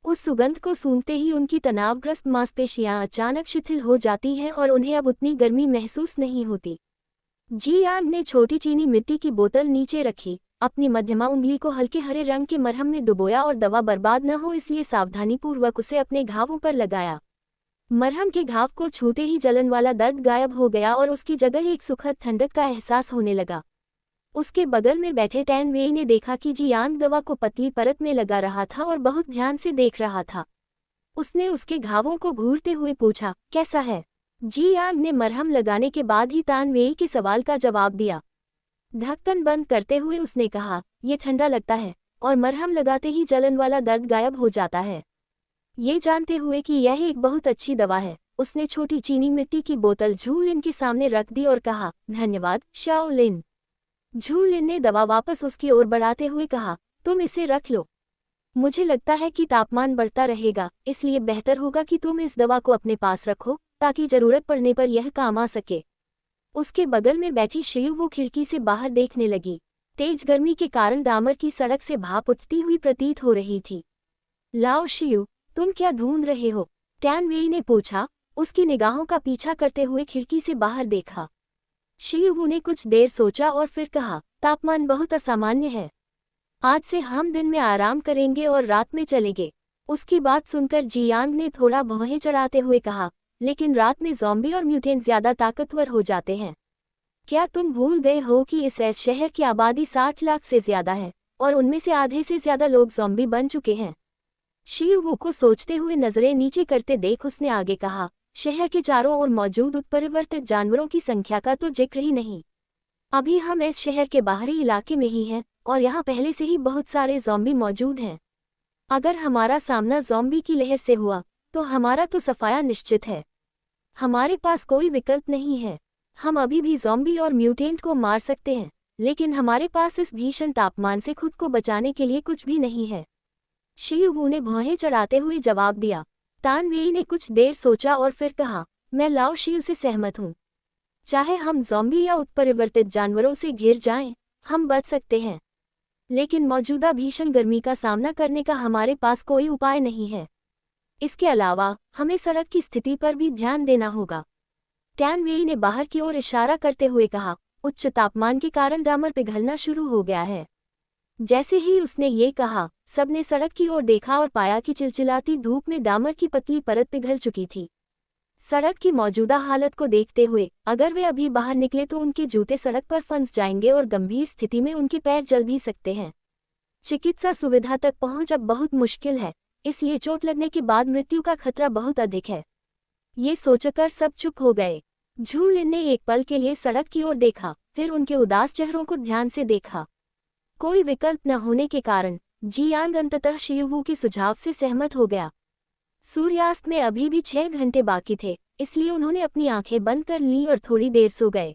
उस सुगंध को सूंघते ही उनकी तनावग्रस्त मांसपेशियां अचानक शिथिल हो जाती हैं और उन्हें अब उतनी गर्मी महसूस नहीं होती। जी यांग ने छोटी चीनी मिट्टी की बोतल नीचे रखी, अपनी मध्यमा उंगली को हल्के हरे रंग के मरहम में डुबोया और दवा बर्बाद न हो इसलिए सावधानीपूर्वक उसे अपने घावों पर लगाया। मरहम के घाव को छूते ही जलन वाला दर्द गायब हो गया और उसकी जगह एक सुखद ठंडक का एहसास होने लगा। उसके बगल में बैठे टैन वेई ने देखा कि जी यांग दवा को पतली परत में लगा रहा था और बहुत ध्यान से देख रहा था। उसने उसके घावों को घूरते हुए पूछा, कैसा है? जी यांग ने मरहम लगाने के बाद ही तान वेई के सवाल का जवाब दिया। ढक्कन बंद करते हुए उसने कहा, ये ठंडा लगता है और मरहम लगाते ही जलन वाला दर्द गायब हो जाता है। ये जानते हुए कि यह एक बहुत अच्छी दवा है, उसने छोटी चीनी मिट्टी की बोतल झू लिन के सामने रख दी और कहा, धन्यवाद शाओ लिन। झू लिन ने दवा वापस उसकी ओर बढ़ाते हुए कहा, तुम इसे रख लो। मुझे लगता है कि तापमान बढ़ता रहेगा, इसलिए बेहतर होगा कि तुम इस दवा को अपने पास रखो ताकि जरूरत पड़ने पर यह काम आ सके। उसके बगल में बैठी शियू वो खिड़की से बाहर देखने लगी। तेज गर्मी के कारण डामर की सड़क से भाप उठती हुई प्रतीत हो रही थी। लाओ शियू, तुम क्या ढूंढ रहे हो? टैन वेई ने पूछा, उसकी निगाहों का पीछा करते हुए खिड़की से बाहर देखा। शियू ने कुछ देर सोचा और फिर कहा, तापमान बहुत असामान्य है। आज से हम दिन में आराम करेंगे और रात में चलेंगे। उसकी बात सुनकर जी यांग ने थोड़ा भौहें चढ़ाते हुए कहा, लेकिन रात में ज़ॉम्बी और म्यूटेंट ज्यादा ताकतवर हो जाते हैं। क्या तुम भूल गए हो कि इस शहर की आबादी 60 लाख से ज्यादा है और उनमें से आधे से ज्यादा लोग ज़ॉम्बी बन चुके हैं? शियू को सोचते हुए नजरें नीचे करते देख उसने आगे कहा, शहर के चारों ओर मौजूद उत्परिवर्तित जानवरों की संख्या का तो जिक्र ही नहीं। अभी हम इस शहर के बाहरी इलाके में ही हैं और यहाँ पहले से ही बहुत सारे ज़ॉम्बी मौजूद हैं। अगर हमारा सामना ज़ॉम्बी की लहर से हुआ तो हमारा तो सफाया निश्चित है। हमारे पास कोई विकल्प नहीं है। हम अभी भी ज़ॉम्बी और म्यूटेंट को मार सकते हैं, लेकिन हमारे पास इस भीषण तापमान से खुद को बचाने के लिए कुछ भी नहीं है। शियू ने भौहें चढ़ाते हुए जवाब दिया। तान वेई ने कुछ देर सोचा और फिर कहा, मैं लाओ शियू से सहमत हूँ। चाहे हम ज़ॉम्बी या उत्परिवर्तित जानवरों से घिर जाएं, हम बच सकते हैं, लेकिन मौजूदा भीषण गर्मी का सामना करने का हमारे पास कोई उपाय नहीं है। इसके अलावा हमें सड़क की स्थिति पर भी ध्यान देना होगा। टैन वेई ने बाहर की ओर इशारा करते हुए कहा, उच्च तापमान के कारण डामर पिघलना शुरू हो गया है। जैसे ही उसने ये कहा, सबने सड़क की ओर देखा और पाया कि चिलचिलाती धूप में डामर की पतली परत पिघल चुकी थी। सड़क की मौजूदा हालत को देखते हुए अगर वे अभी बाहर निकले तो उनके जूते सड़क पर फंस जाएंगे और गंभीर स्थिति में उनके पैर जल भी सकते हैं। चिकित्सा सुविधा तक पहुंच अब बहुत मुश्किल है, इसलिए चोट लगने के बाद मृत्यु का खतरा बहुत अधिक है। ये सोचकर सब चुप हो गए। झू लिन ने एक पल के लिए सड़क की ओर देखा, फिर उनके उदास चेहरों को ध्यान से देखा। कोई विकल्प न होने के कारण जी यांग अंततः शियू के सुझाव से सहमत हो गया। सूर्यास्त में अभी भी 6 घंटे बाकी थे, इसलिए उन्होंने अपनी आंखें बंद कर लीं और थोड़ी देर सो गए।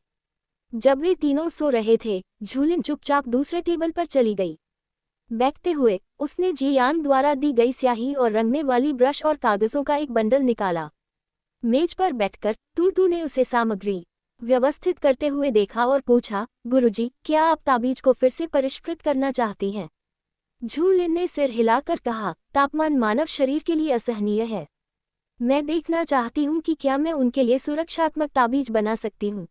जब वे तीनों सो रहे थे, झू लिन चुपचाप दूसरे टेबल पर चली गई। बैठते हुए उसने जी यांग द्वारा दी गई स्याही और रंगने वाली ब्रश और कागजों का एक बंडल निकाला। मेज पर बैठकर तू ने उसे सामग्री व्यवस्थित करते हुए देखा और पूछा, गुरुजी, क्या आप ताबीज को फिर से परिष्कृत करना चाहती हैं? झू लिन ने सिर हिलाकर कहा, तापमान मानव शरीर के लिए असहनीय है। मैं देखना चाहती हूँ कि क्या मैं उनके लिए सुरक्षात्मक ताबीज बना सकती हूँ।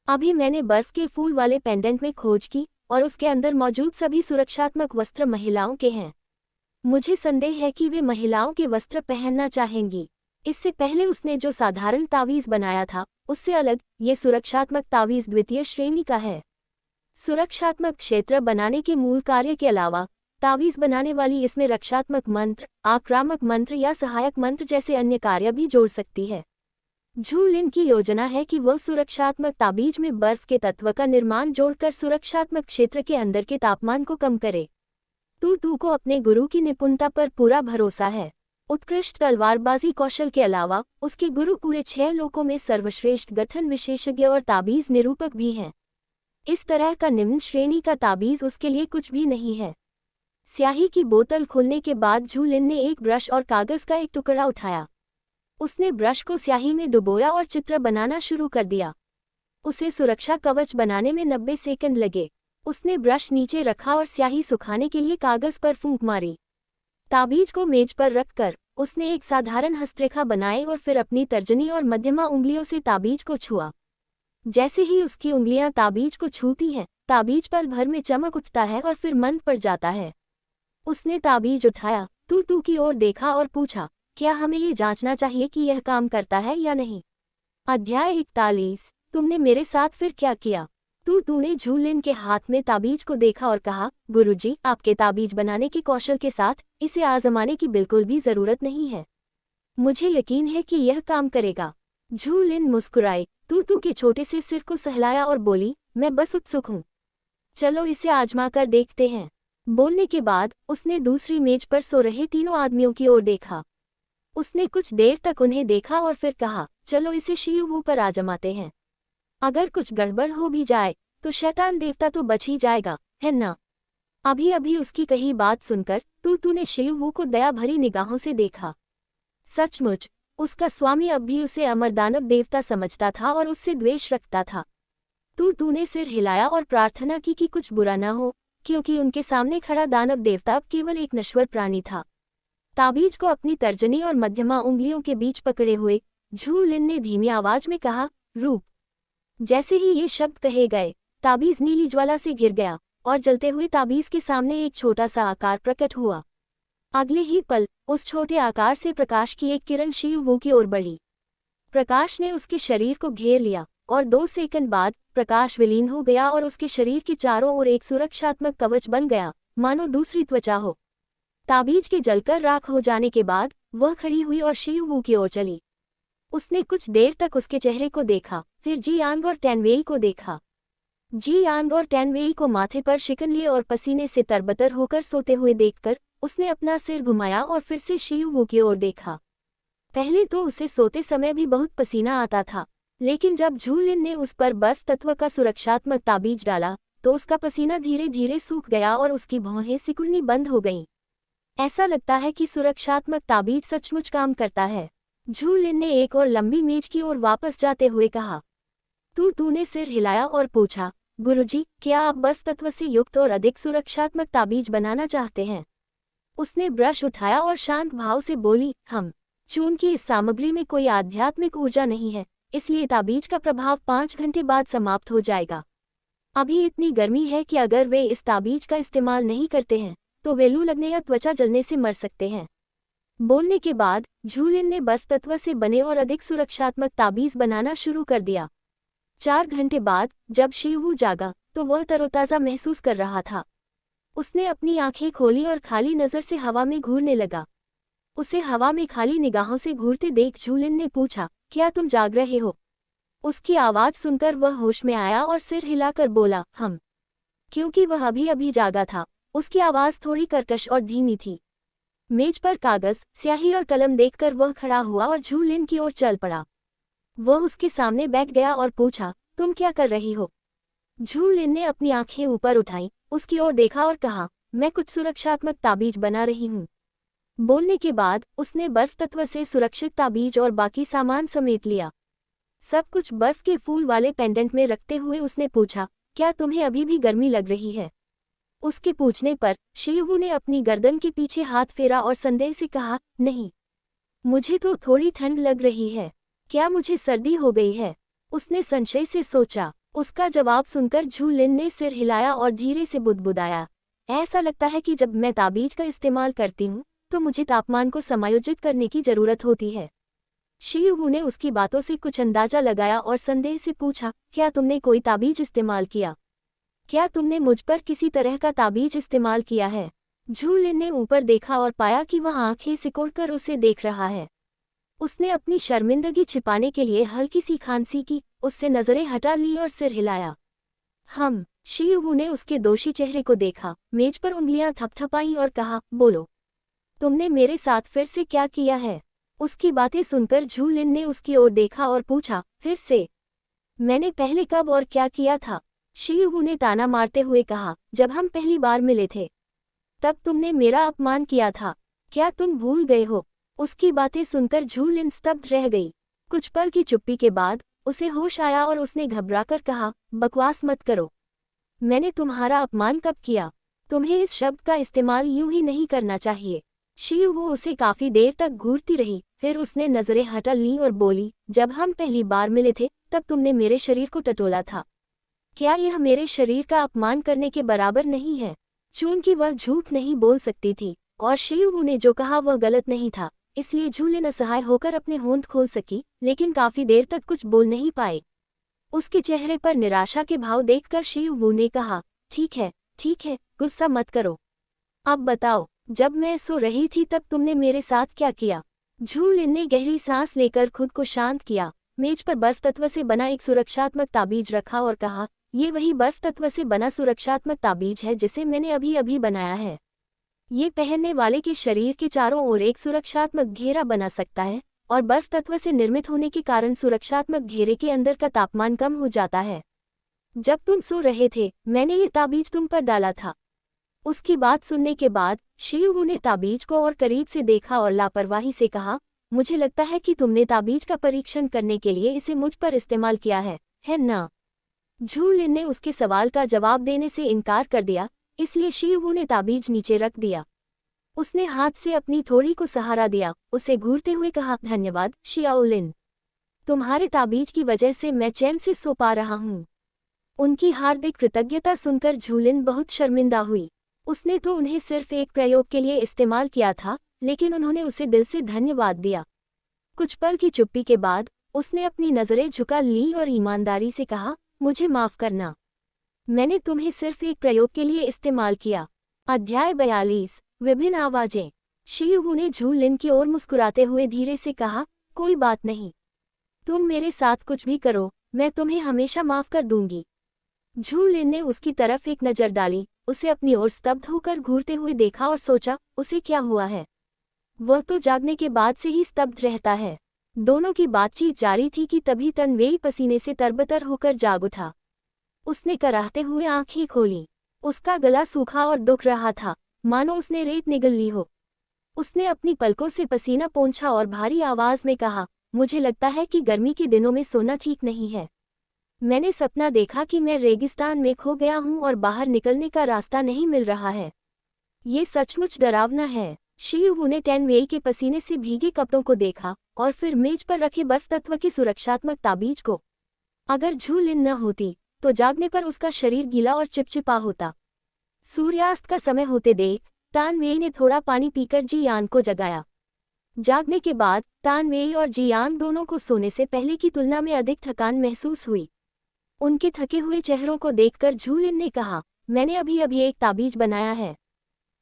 अभी मैंने बर्फ के फूल वाले पेंडेंट में खोज की और उसके अंदर मौजूद सभी सुरक्षात्मक वस्त्र महिलाओं के हैं। मुझे संदेह है कि वे महिलाओं के वस्त्र पहनना चाहेंगी। इससे पहले उसने जो साधारण तावीज़ बनाया था, उससे अलग ये सुरक्षात्मक तावीज़ द्वितीय श्रेणी का है। सुरक्षात्मक क्षेत्र बनाने के मूल कार्य के अलावा तावीज़ बनाने वाली इसमें रक्षात्मक मंत्र, आक्रामक मंत्र या सहायक मंत्र जैसे अन्य कार्य भी जोड़ सकती है। झू लिन की योजना है कि वह सुरक्षात्मक ताबीज में बर्फ के तत्व का निर्माण जोड़कर सुरक्षात्मक क्षेत्र के अंदर के तापमान को कम करे। तू को अपने गुरु की निपुणता पर पूरा भरोसा है। उत्कृष्ट तलवारबाजी कौशल के अलावा उसके गुरु पूरे 6 लोकों में सर्वश्रेष्ठ गठन विशेषज्ञ और ताबीज निरूपक भी हैं। इस तरह का निम्न श्रेणी का ताबीज उसके लिए कुछ भी नहीं है। स्याही की बोतल खोलने के बाद झू लिन ने एक ब्रश और कागज का एक टुकड़ा उठाया। उसने ब्रश को स्याही में डुबोया और चित्र बनाना शुरू कर दिया। उसे सुरक्षा कवच बनाने में 90 सेकंड लगे। उसने ब्रश नीचे रखा और स्याही सुखाने के लिए कागज पर फूंक मारी। ताबीज को मेज पर रखकर उसने एक साधारण हस्तरेखा बनाई और फिर अपनी तर्जनी और मध्यमा उंगलियों से ताबीज को छुआ। जैसे ही उसकी उंगलियां ताबीज को छूती हैं, ताबीज पल भर में चमक उठता है और फिर मंद पड़ जाता है। उसने ताबीज उठाया, तू की ओर देखा और पूछा, क्या हमें ये जांचना चाहिए कि यह काम करता है या नहीं? अध्याय 41। तुमने मेरे साथ फिर क्या किया? तूने झू लिन के हाथ में ताबीज को देखा और कहा, गुरुजी, आपके ताबीज बनाने के कौशल के साथ इसे आजमाने की बिल्कुल भी जरूरत नहीं है। मुझे यकीन है कि यह काम करेगा। झू लिन मुस्कुराई, तू के छोटे से सिर को सहलाया और बोली, मैं बस उत्सुक हूँ। चलो इसे आजमा कर देखते हैं। बोलने के बाद उसने दूसरी मेज पर सो रहे तीनों आदमियों की ओर देखा। उसने कुछ देर तक उन्हें देखा और फिर कहा, चलो इसे शिवू पर आजमाते हैं। अगर कुछ गड़बड़ हो भी जाए तो शैतान देवता तो बच ही जाएगा, है ना? अभी अभी उसकी कही बात सुनकर तूने शिवू को दया भरी निगाहों से देखा। सचमुच उसका स्वामी अब भी उसे अमरदानव देवता समझता था और उससे द्वेष रखता था। तूने सिर हिलाया और प्रार्थना की कि कुछ बुरा न हो, क्योंकि उनके सामने खड़ा दानव देवता अब केवल एक नश्वर प्राणी था। ताबीज को अपनी तर्जनी और मध्यमा उंगलियों के बीच पकड़े हुए झू लिन ने धीमी आवाज में कहा, रूप। जैसे ही ये शब्द कहे गए, ताबीज नीली ज्वाला से घिर गया और जलते हुए ताबीज के सामने एक छोटा सा आकार प्रकट हुआ। अगले ही पल उस छोटे आकार से प्रकाश की एक किरण शिवू की ओर बढ़ी। प्रकाश ने उसके शरीर को घेर लिया और 2 सेकंड बाद प्रकाश विलीन हो गया और उसके शरीर के चारों ओर एक सुरक्षात्मक कवच बन गया, मानो दूसरी त्वचा हो। ताबीज के जलकर राख हो जाने के बाद वह खड़ी हुई और शिवू की ओर चली। उसने कुछ देर तक उसके चेहरे को देखा, फिर जियांग और टैनवेई को देखा। जियांग और टैनवेई को माथे पर शिकन लिए और पसीने से तरबतर होकर सोते हुए देखकर उसने अपना सिर घुमाया और फिर से शिवू की ओर देखा। पहले तो उसे सोते समय भी बहुत पसीना आता था, लेकिन जब झू लिन ने उस पर बर्फ तत्व का सुरक्षात्मक ताबीज डाला तो उसका पसीना धीरे धीरे सूख गया और उसकी भौहें सिकुड़नी बंद हो गईं। ऐसा लगता है कि सुरक्षात्मक ताबीज सचमुच काम करता है। झू लिन ने एक और लंबी मेज की ओर वापस जाते हुए कहा। तूने सिर हिलाया और पूछा, गुरुजी, क्या आप बर्फ तत्व से युक्त और अधिक सुरक्षात्मक ताबीज बनाना चाहते हैं? उसने ब्रश उठाया और शांत भाव से बोली, हम। चूंकि इस सामग्री में कोई आध्यात्मिक ऊर्जा नहीं है, इसलिए ताबीज का प्रभाव 5 घंटे बाद समाप्त हो जाएगा। अभी इतनी गर्मी है कि अगर वे इस ताबीज का इस्तेमाल नहीं करते हैं तो वे लू लगने या त्वचा जलने से मर सकते हैं। बोलने के बाद झू लिन ने बर्फ तत्व से बने और अधिक सुरक्षात्मक ताबीज बनाना शुरू कर दिया। 4 घंटे बाद जब शिवू जागा तो वह तरोताज़ा महसूस कर रहा था। उसने अपनी आंखें खोली और खाली नज़र से हवा में घूरने लगा। उसे हवा में खाली निगाहों से घूरते देख झू लिन ने पूछा, क्या तुम जाग रहे हो? उसकी आवाज़ सुनकर वह होश में आया और सिर हिलाकर बोला, हम। क्योंकि वह अभी अभी जागा था, उसकी आवाज़ थोड़ी कर्कश और धीमी थी। मेज पर कागज, स्याही और कलम देखकर वह खड़ा हुआ और झू लिन की ओर चल पड़ा। वह उसके सामने बैठ गया और पूछा, तुम क्या कर रही हो? झू लिन ने अपनी आंखें ऊपर उठाईं, उसकी ओर देखा और कहा, मैं कुछ सुरक्षात्मक ताबीज बना रही हूँ। बोलने के बाद उसने बर्फ तत्व से सुरक्षित ताबीज और बाकी सामान समेट लिया। सब कुछ बर्फ के फूल वाले पेंडेंट में रखते हुए उसने पूछा, क्या तुम्हें अभी भी गर्मी लग रही है? उसके पूछने पर शिवू ने अपनी गर्दन के पीछे हाथ फेरा और संदेह से कहा, नहीं, मुझे तो थोड़ी ठंड लग रही है। क्या मुझे सर्दी हो गई है? उसने संशय से सोचा। उसका जवाब सुनकर झू लिन ने सिर हिलाया और धीरे से बुदबुदाया, ऐसा लगता है कि जब मैं ताबीज का इस्तेमाल करती हूँ तो मुझे तापमान को समायोजित करने की जरूरत होती है। शिवू ने उसकी बातों से कुछ अंदाजा लगाया और संदेह से पूछा, क्या तुमने कोई ताबीज इस्तेमाल किया? क्या तुमने मुझ पर किसी तरह का ताबीज इस्तेमाल किया है? झू लिन ने ऊपर देखा और पाया कि वह आंखें सिकोड़कर उसे देख रहा है। उसने अपनी शर्मिंदगी छिपाने के लिए हल्की सी खांसी की, उससे नजरें हटा ली और सिर हिलाया। हम। शिवू ने उसके दोषी चेहरे को देखा, मेज पर उंगलियां थपथपाई और कहा, बोलो। तुमने मेरे साथ फिर से क्या किया है? उसकी बातें सुनकर झू लिन ने उसकी ओर देखा और पूछा, फिर से? मैंने पहले कब और क्या किया था? शीयू ने ताना मारते हुए कहा, जब हम पहली बार मिले थे तब तुमने मेरा अपमान किया था। क्या तुम भूल गए हो? उसकी बातें सुनकर झू लिन स्तब्ध रह गई। कुछ पल की चुप्पी के बाद उसे होश आया और उसने घबराकर कहा, बकवास मत करो। मैंने तुम्हारा अपमान कब किया? तुम्हें इस शब्द का इस्तेमाल यूं ही नहीं करना चाहिए। शीयू उसे काफी देर तक घूरती रही, फिर उसने नजरें हटा लीं और बोली, जब हम पहली बार मिले थे तब तुमने मेरे शरीर को टटोला था। क्या यह मेरे शरीर का अपमान करने के बराबर नहीं है? चूंकि वह झूठ नहीं बोल सकती थी और शीयू ने जो कहा वह गलत नहीं था, इसलिए झू लिन असहाय होकर अपने होंठ खोल सकी, लेकिन काफी देर तक कुछ बोल नहीं पाए। उसके चेहरे पर निराशा के भाव देखकर शीयू ने कहा, ठीक है, गुस्सा मत करो। अब बताओ, जब मैं सो रही थी तब तुमने मेरे साथ क्या किया? झू लिन ने गहरी सांस लेकर खुद को शांत किया, मेज पर बर्फ तत्व से बना एक सुरक्षात्मक ताबीज रखा और कहा, ये वही बर्फ तत्व से बना सुरक्षात्मक ताबीज है जिसे मैंने अभी अभी बनाया है। ये पहनने वाले के शरीर के चारों ओर एक सुरक्षात्मक घेरा बना सकता है और बर्फ तत्व से निर्मित होने के कारण सुरक्षात्मक घेरे के अंदर का तापमान कम हो जाता है। जब तुम सो रहे थे मैंने ये ताबीज तुम पर डाला था। उसकी बात सुनने के बाद शीयू ने ताबीज को और करीब से देखा और लापरवाही से कहा, मुझे लगता है कि तुमने ताबीज का परीक्षण करने के लिए इसे मुझ पर इस्तेमाल किया है ना? झू लिन ने उसके सवाल का जवाब देने से इनकार कर दिया, इसलिए शीयू ने ताबीज नीचे रख दिया। उसने हाथ से अपनी थोड़ी को सहारा दिया, उसे घूरते हुए कहा, धन्यवाद शियाओ लिन। तुम्हारे ताबीज की वजह से मैं चैन से सो पा रहा हूँ। उनकी हार्दिक कृतज्ञता सुनकर झू लिन बहुत शर्मिंदा हुई। उसने तो उन्हें सिर्फ एक प्रयोग के लिए इस्तेमाल किया था, लेकिन उन्होंने उसे दिल से धन्यवाद दिया। कुछ पल की चुप्पी के बाद उसने अपनी नज़रें झुका ली और ईमानदारी से कहा, मुझे माफ़ करना, मैंने तुम्हें सिर्फ एक प्रयोग के लिए इस्तेमाल किया। अध्याय 42 विभिन्न आवाजें। शीयू ने झू लिन की ओर मुस्कुराते हुए धीरे से कहा, कोई बात नहीं, तुम मेरे साथ कुछ भी करो, मैं तुम्हें हमेशा माफ़ कर दूंगी। झू लिन ने उसकी तरफ एक नज़र डाली, उसे अपनी ओर स्तब्ध होकर घूरते हुए देखा और सोचा, उसे क्या हुआ है? वह तो जागने के बाद से ही स्तब्ध रहता है। दोनों की बातचीत जारी थी कि तभी तन्वेई पसीने से तरबतर होकर जाग उठा। उसने कराहते हुए आंखें खोली। उसका गला सूखा और दुख रहा था, मानो उसने रेत निगल ली हो। उसने अपनी पलकों से पसीना पोंछा और भारी आवाज में कहा, मुझे लगता है कि गर्मी के दिनों में सोना ठीक नहीं है। मैंने सपना देखा कि मैं रेगिस्तान में खो गया हूँ और बाहर निकलने का रास्ता नहीं मिल रहा है। ये सचमुच डरावना है। शीयू ने टेनवेई के पसीने से भीगे कपड़ों को देखा और फिर मेज पर रखे बर्फ तत्व के सुरक्षात्मक ताबीज को। अगर झू लिन न होती तो जागने पर उसका शरीर गीला और चिपचिपा होता। सूर्यास्त का समय होते देख तानवेई ने थोड़ा पानी पीकर जियान को जगाया। जागने के बाद तानवेई और जियान दोनों को सोने से पहले की तुलना में अधिक थकान महसूस हुई। उनके थके हुए चेहरों को देखकर झू लिन ने कहा, मैंने अभी अभी एक ताबीज बनाया है।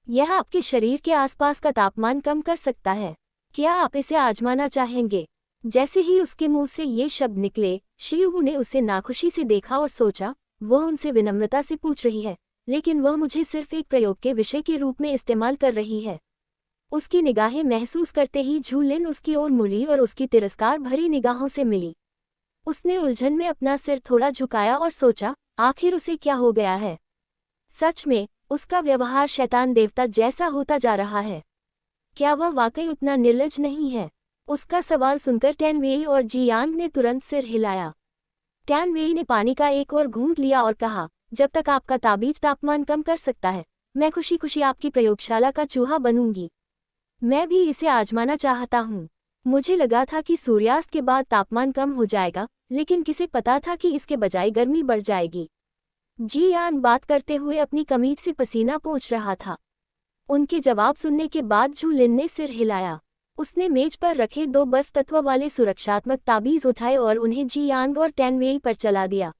यह आपके शरीर के आसपास का तापमान कम कर सकता है। क्या आप इसे आजमाना चाहेंगे? जैसे ही उसके मुंह से ये शब्द निकले, शीयू ने उसे नाखुशी से देखा और सोचा, वह उनसे विनम्रता से पूछ रही है, लेकिन वह मुझे सिर्फ एक प्रयोग के विषय के रूप में इस्तेमाल कर रही है। उसकी निगाहें महसूस करते ही झू लिन उसकी ओर मुड़ी और उसकी तिरस्कार भरी निगाहों से मिली। उसने उलझन में अपना सिर थोड़ा झुकाया और सोचा, आखिर उसे क्या हो गया है? सच में उसका व्यवहार शैतान देवता जैसा होता जा रहा है। क्या वह वाकई उतना निर्लज्ज नहीं है? उसका सवाल सुनकर टेनवेई और जियांग ने तुरंत सिर हिलाया। टेनवेई ने पानी का एक और घूंट लिया और कहा, जब तक आपका ताबीज तापमान कम कर सकता है, मैं खुशी खुशी आपकी प्रयोगशाला का चूहा बनूंगी। मैं भी इसे आजमाना चाहता हूँ। मुझे लगा था कि सूर्यास्त के बाद तापमान कम हो जाएगा, लेकिन किसे पता था कि इसके बजाय गर्मी बढ़ जाएगी। जियान बात करते हुए अपनी कमीज से पसीना पोंछ रहा था। उनके जवाब सुनने के बाद झू लिन ने सिर हिलाया। उसने मेज पर रखे 2 बर्फ तत्व वाले सुरक्षात्मक ताबीज उठाए और उन्हें जियांग और टेनवेई पर चला दिया।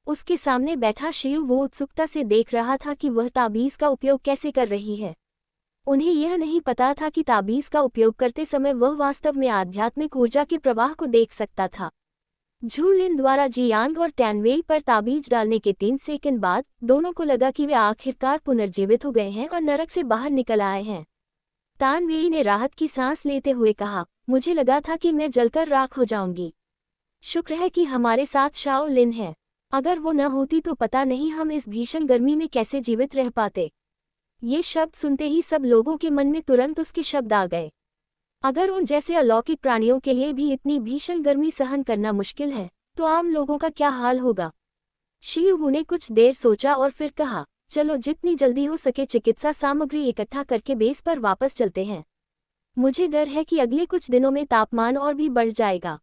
उसके सामने बैठा शीयू वो उत्सुकता से देख रहा था कि वह ताबीज का उपयोग कैसे कर रही है। उन्हें यह नहीं पता था कि ताबीज का उपयोग करते समय वह वास्तव में आध्यात्मिक ऊर्जा के प्रवाह को देख सकता था। झू लिन द्वारा जियांग और टेनवेई पर ताबीज डालने के 3 सेकंड बाद दोनों को लगा कि वे आखिरकार पुनर्जीवित हो गए हैं और नरक से बाहर निकल आए हैं। तान वेई ने राहत की सांस लेते हुए कहा, मुझे लगा था कि मैं जलकर राख हो जाऊंगी। शुक्र है कि हमारे साथ शाओ लिन है। अगर वो न होती तो पता नहीं हम इस भीषण गर्मी में कैसे जीवित रह पाते। ये शब्द सुनते ही सब लोगों के मन में तुरंत उसके शब्द आ गए। अगर उन जैसे अलौकिक प्राणियों के लिए भी इतनी भीषण गर्मी सहन करना मुश्किल है, तो आम लोगों का क्या हाल होगा। शियू ने कुछ देर सोचा और फिर कहा, चलो जितनी जल्दी हो सके चिकित्सा सामग्री इकट्ठा करके बेस पर वापस चलते हैं। मुझे डर है कि अगले कुछ दिनों में तापमान और भी बढ़ जाएगा।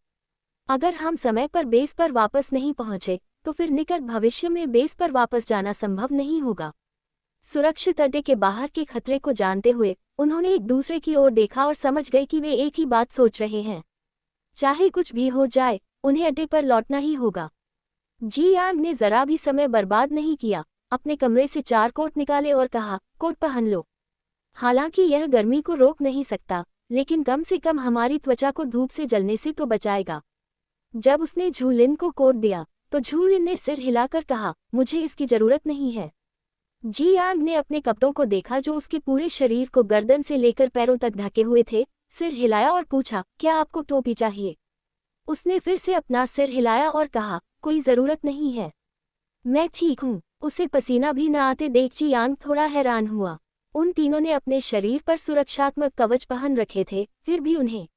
अगर हम समय पर बेस पर वापस नहीं पहुंचे तो फिर निकट भविष्य में बेस पर वापस जाना संभव नहीं होगा। सुरक्षित अड्डे के बाहर के खतरे को जानते हुए उन्होंने एक दूसरे की ओर देखा और समझ गए कि वे एक ही बात सोच रहे हैं। चाहे कुछ भी हो जाए, उन्हें अड्डे पर लौटना ही होगा। जी यांग ने जरा भी समय बर्बाद नहीं किया, अपने कमरे से 4 कोट निकाले और कहा, कोट पहन लो। हालांकि यह गर्मी को रोक नहीं सकता, लेकिन कम से कम हमारी त्वचा को धूप से जलने से तो बचाएगा। जब उसने झूलिन को कोट दिया तो झूलिन ने सिर हिलाकर कहा, मुझे इसकी जरूरत नहीं है। जी यांग ने अपने कपड़ों को देखा जो उसके पूरे शरीर को गर्दन से लेकर पैरों तक ढके हुए थे, सिर हिलाया और पूछा, क्या आपको टोपी चाहिए? उसने फिर से अपना सिर हिलाया और कहा, कोई जरूरत नहीं है, मैं ठीक हूँ। उसे पसीना भी न आते देख जी यांग थोड़ा हैरान हुआ। उन तीनों ने अपने शरीर पर सुरक्षात्मक कवच पहन रखे थे, फिर भी उन्हें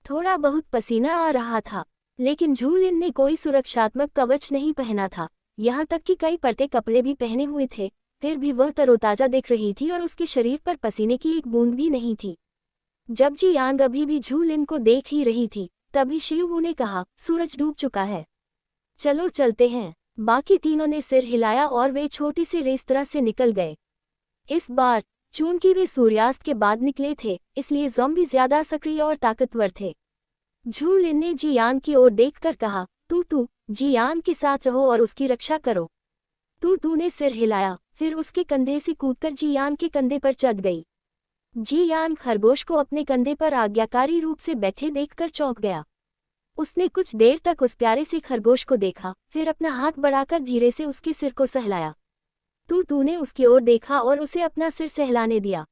थोड़ा बहुत पसीना आ रहा था। लेकिन झूलिन ने कोई सुरक्षात्मक कवच नहीं पहना था, यहाँ तक कि कई परते कपड़े भी पहने हुए थे, फिर भी वह तरोताजा दिख रही थी और उसके शरीर पर पसीने की एक बूंद भी नहीं थी। जब जी यांग अभी भी झूलिन को देख ही रही थी, तभी शियू ने कहा, सूरज डूब चुका है, चलो चलते हैं। बाकी तीनों ने सिर हिलाया और वे छोटी सी रेस्तरां से निकल गए। इस बार चूंकि वे सूर्यास्त के बाद निकले थे, इसलिए ज़ॉम्बी ज्यादा सक्रिय और ताकतवर थे। झूलिन ने जी यांग की ओर देखकर कहा, तू जी यांग के साथ रहो और उसकी रक्षा करो। तू ने सिर हिलाया, फिर उसके कंधे से कूदकर जी यांग के कंधे पर चढ़ गई। जी यांग खरगोश को अपने कंधे पर आज्ञाकारी रूप से बैठे देखकर चौंक गया। उसने कुछ देर तक उस प्यारे से खरगोश को देखा, फिर अपना हाथ बढ़ाकर धीरे से उसके सिर को सहलाया। तू ने उसकी ओर देखा और उसे अपना सिर सहलाने दिया।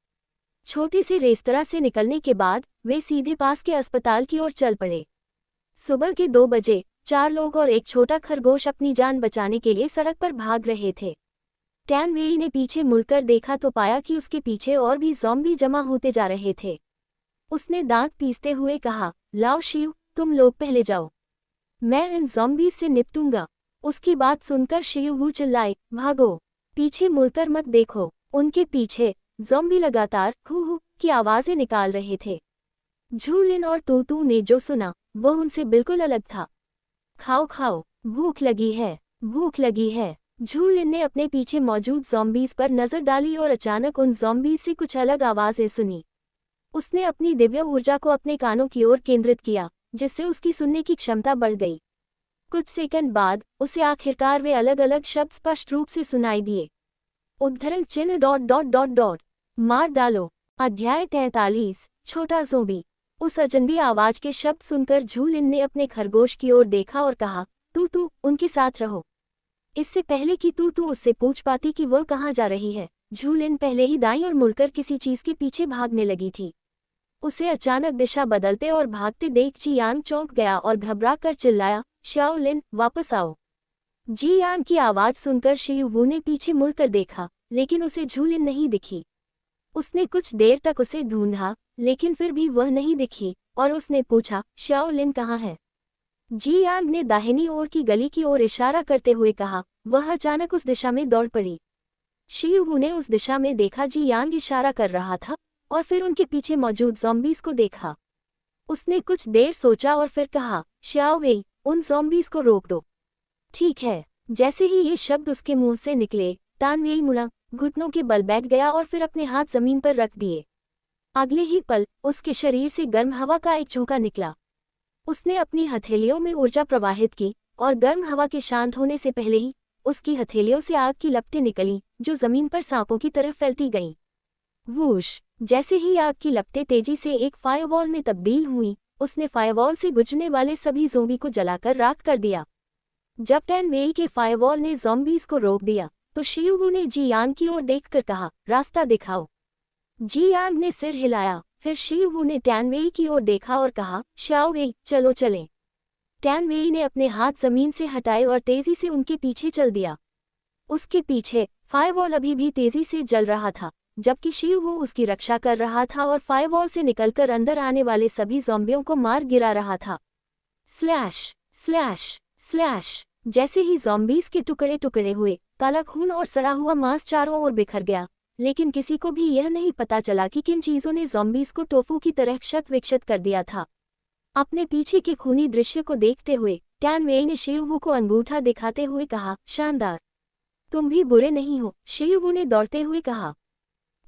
छोटी सी रेस्तरां से निकलने के बाद वे सीधे पास के अस्पताल की ओर चल पड़े। सुबह के 2 बजे 4 लोग और एक छोटा खरगोश अपनी जान बचाने के लिए सड़क पर भाग रहे थे। टैन वेई ने पीछे मुड़कर देखा तो पाया कि उसके पीछे और भी ज़ॉम्बी जमा होते जा रहे थे। उसने दांत पीसते हुए कहा, लाओ शिव, तुम लोग पहले जाओ, मैं इन ज़ॉम्बी से निपटूंगा। उसकी बात सुनकर शिव चिल्लाए, भागो, पीछे मुड़कर मत देखो। उनके पीछे ज़ॉम्बी लगातार हू की आवाज़ें निकाल रहे थे। झूलिन और तू ने जो सुना वो उनसे बिल्कुल अलग था। खाओ खाओ, भूख लगी है, भूख लगी है। झूलिन ने अपने पीछे मौजूद ज़ॉम्बीज़ पर नज़र डाली और अचानक उन ज़ॉम्बीज़ से कुछ अलग आवाज़ें सुनी। उसने अपनी दिव्य ऊर्जा को अपने कानों की ओर केंद्रित किया, जिससे उसकी सुनने की क्षमता बढ़ गई। कुछ सेकंड बाद उसे आखिरकार वे अलग अलग शब्द स्पष्ट रूप से सुनाई दिए। उद्धरण चिन्ह ... मार डालो। अध्याय 43, छोटा ज़ॉम्बी। उस अजनबी आवाज के शब्द सुनकर झूलिन ने अपने खरगोश की ओर देखा और कहा, तू उनके साथ रहो। इससे पहले कि तू उससे पूछ पाती कि वह कहाँ जा रही है, झूलिन पहले ही दाईं ओर मुड़कर किसी चीज के पीछे भागने लगी थी। उसे अचानक दिशा बदलते और भागते देख जी यांग चौंक गया और घबरा कर चिल्लाया, शाओ लिन, वापस आओ। जी यांग की आवाज सुनकर शियू ने पीछे मुड़कर देखा, लेकिन उसे झूलिन नहीं दिखी। उसने कुछ देर तक उसे ढूंढा, लेकिन फिर भी वह नहीं दिखी और उसने पूछा, शाओ लिन कहाँ है? जी यांग ने दाहिनी ओर की गली की ओर इशारा करते हुए कहा। वह अचानक उस दिशा में दौड़ पड़ी। शियू ने उस दिशा में देखा जी यांग इशारा कर रहा था और फिर उनके पीछे मौजूद ज़ॉम्बीज़ को देखा। उसने कुछ देर सोचा और फिर कहा, शाओ वेई, उन ज़ॉम्बीज़ को रोक दो। ठीक है। जैसे ही ये शब्द उसके मुंह से निकले, तान वेई मुड़ा, घुटनों के बल बैठ गया और फिर अपने हाथ जमीन पर रख दिए। अगले ही पल उसके शरीर से गर्म हवा का एक झोंका निकला। उसने अपनी हथेलियों में ऊर्जा प्रवाहित की और गर्म हवा के शांत होने से पहले ही उसकी हथेलियों से आग की लपटें निकलीं, जो जमीन पर सांपों की तरफ फैलती गईं। वूश! जैसे ही आग की लपटें तेजी से एक फायरवॉल में तब्दील हुईं, उसने फायरवॉल से गुजरने वाले सभी ज़ॉम्बी को जलाकर राख कर दिया। जब टैन वेई के फायरवॉल ने ज़ॉम्बीज़ को रोक दिया, तो शियू ने जी यांग की ओर देखकर कहा, रास्ता दिखाओ। जी यांग ने सिर हिलाया। फिर शी वू ने टैन वेई की ओर देखा और कहा, शाओ वेई, चलो चलें। टैन वेई ने अपने हाथ जमीन से हटाए और तेजी से उनके पीछे चल दिया। उसके पीछे फायरवॉल अभी भी तेजी से जल रहा था, जबकि शी वू उसकी रक्षा कर रहा था और फायरवॉल से निकलकर अंदर आने वाले सभी ज़ॉम्बियों को मार गिरा रहा था। Slash slash slash. जैसे ही ज़ॉम्बीज़ के टुकड़े टुकड़े हुए, काला खून और सड़ा हुआ मांस चारों ओर बिखर गया, लेकिन किसी को भी यह नहीं पता चला कि किन चीज़ों ने ज़ॉम्बीज़ को टोफू की तरह क्षत विक्षत कर दिया था। अपने पीछे के खूनी दृश्य को देखते हुए टैन वेई ने शिववू को अंगूठा दिखाते हुए कहा, शानदार, तुम भी बुरे नहीं हो, शिववू ने दौड़ते हुए कहा।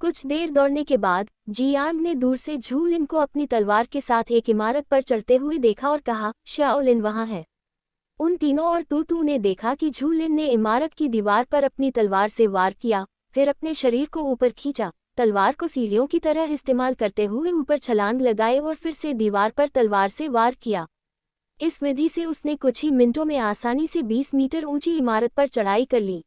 कुछ देर दौड़ने के बाद जियांग ने दूर से झूलिन को अपनी तलवार के साथ एक इमारत पर चढ़ते हुए देखा और कहा, शाओलिन वहां है। उन तीनों और तू ने देखा कि झूलिन ने इमारत की दीवार पर अपनी तलवार से वार किया, फिर अपने शरीर को ऊपर खींचा, तलवार को सीढ़ियों की तरह इस्तेमाल करते हुए ऊपर छलांग लगाए और फिर से दीवार पर तलवार से वार किया। इस विधि से उसने कुछ ही मिनटों में आसानी से 20 मीटर ऊंची इमारत पर चढ़ाई कर ली।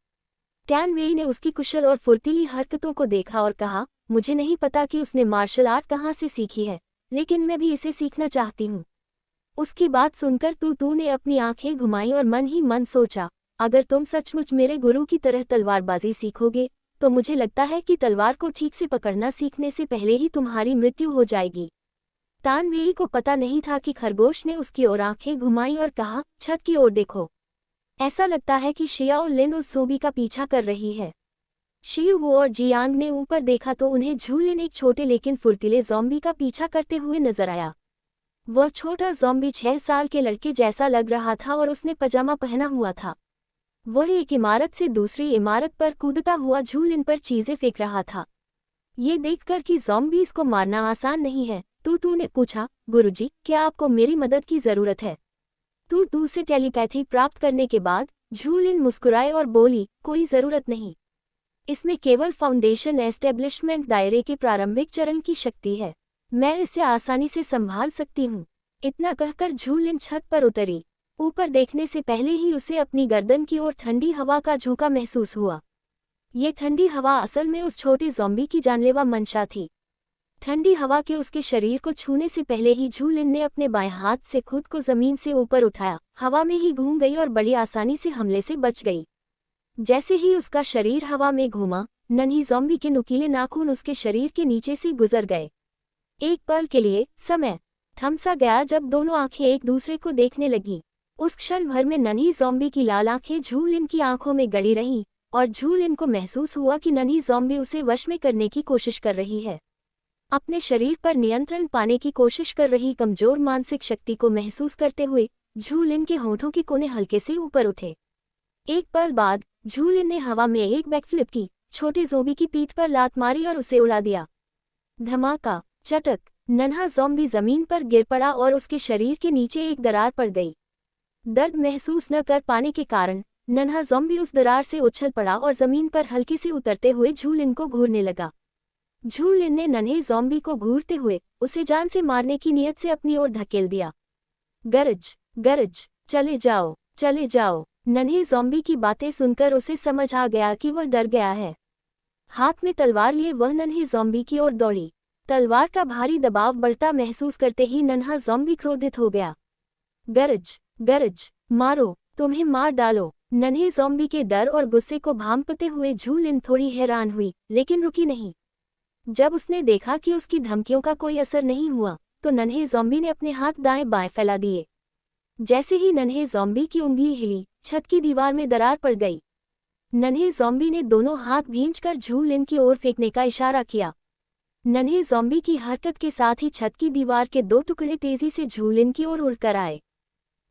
टैन वेई ने उसकी कुशल और फुर्तीली हरकतों को देखा और कहा, मुझे नहीं पता कि उसने मार्शल आर्ट कहाँ से सीखी है, लेकिन मैं भी इसे सीखना चाहती हूँ। उसकी बात सुनकर तू ने अपनी आंखें घुमाई और मन ही मन सोचा, अगर तुम सचमुच मेरे गुरु की तरह तलवारबाजी सीखोगे तो मुझे लगता है कि तलवार को ठीक से पकड़ना सीखने से पहले ही तुम्हारी मृत्यु हो जाएगी। तान वेई को पता नहीं था कि खरगोश ने उसकी ओर आंखें घुमाई और कहा, छत की ओर देखो, ऐसा लगता है कि शियाओ लिन उस ज़ॉम्बी का पीछा कर रही है। शिववू और जियांग ने ऊपर देखा तो उन्हें झूलिन एक छोटे लेकिन फुर्तीले ज़ॉम्बी का पीछा करते हुए नजर आया। वह छोटा ज़ॉम्बी 6 साल के लड़के जैसा लग रहा था और उसने पजामा पहना हुआ था। वह एक इमारत से दूसरी इमारत पर कूदता हुआ झूलिन पर चीजें फेंक रहा था। ये देखकर कि ज़ॉम्बीज़ को मारना आसान नहीं है, तू ने पूछा, गुरुजी, क्या आपको मेरी मदद की जरूरत है? तू से टेलीपैथी प्राप्त करने के बाद झूलिन मुस्कुराए और बोली, कोई जरूरत नहीं। इसमें केवल फाउंडेशन एस्टेब्लिशमेंट दायरे के प्रारंभिक चरण की शक्ति है, मैं इसे आसानी से संभाल सकती हूँ। इतना कहकर झूलिन छत पर उतरी। ऊपर देखने से पहले ही उसे अपनी गर्दन की ओर ठंडी हवा का झोंका महसूस हुआ। ये ठंडी हवा असल में उस छोटे ज़ॉम्बी की जानलेवा मंशा थी। ठंडी हवा के उसके शरीर को छूने से पहले ही झूलिन ने अपने बाएं हाथ से खुद को जमीन से ऊपर उठाया, हवा में ही घूम गई और बड़ी आसानी से हमले से बच गई। जैसे ही उसका शरीर हवा में घूमा, नन्ही ज़ॉम्बी के नुकीले नाखून उसके शरीर के नीचे से गुजर गए। एक पल के लिए समय थम सा गया जब दोनों आंखें एक दूसरे को देखने लगीं। उस क्षण भर में नन्ही ज़ॉम्बी की लाल आंखें झूलिन की आंखों में गड़ी रहीं और झूलिन को महसूस हुआ कि नन्ही ज़ॉम्बी उसे वश में करने की कोशिश कर रही है। अपने शरीर पर नियंत्रण पाने की कोशिश कर रही कमजोर मानसिक शक्ति को महसूस करते हुए झूलिन के होठों के कोने हल्के से ऊपर उठे। एक पल बाद झूलिन ने हवा में एक बैकफ्लिप की, छोटे ज़ॉम्बी की पीठ पर लात मारी और उसे उड़ा दिया। धमाका, चटक, नन्हा ज़ॉम्बी जमीन पर गिर पड़ा और उसके शरीर के नीचे एक दरार पड़ गई। दर्द महसूस न कर पाने के कारण नन्हा ज़ॉम्बी उस दरार से उछल पड़ा और जमीन पर हल्के से उतरते हुए झूलिन को घूरने लगा। झूलिन ने नन्हे ज़ॉम्बी को घूरते हुए उसे जान से मारने की नीयत से अपनी ओर धकेल दिया। गरज गरज, चले जाओ चले जाओ। नन्हे ज़ॉम्बी की बातें सुनकर उसे समझ आ गया कि वह डर गया है। हाथ में तलवार लिए वह नन्हे ज़ॉम्बी की ओर दौड़ी। तलवार का भारी दबाव बढ़ता महसूस करते ही नन्हा ज़ॉम्बी क्रोधित हो गया। गरज गरज, मारो, तुम्हें मार डालो। नन्हे ज़ॉम्बी के डर और गुस्से को भांपते हुए झूलिन थोड़ी हैरान हुई, लेकिन रुकी नहीं। जब उसने देखा कि उसकी धमकियों का कोई असर नहीं हुआ, तो नन्हे ज़ॉम्बी ने अपने हाथ दाएं बाएं फैला दिए। जैसे ही नन्हे ज़ॉम्बी की उंगली हिली, छत की दीवार में दरार पड़ गई। नन्हे ज़ॉम्बी ने दोनों हाथ भींचकर झूलिन की ओर फेंकने का इशारा किया। नन्हे ज़ॉम्बी की हरकत के साथ ही छत की दीवार के 2 टुकड़े तेजी से झूलिन की ओर उड़कर आए।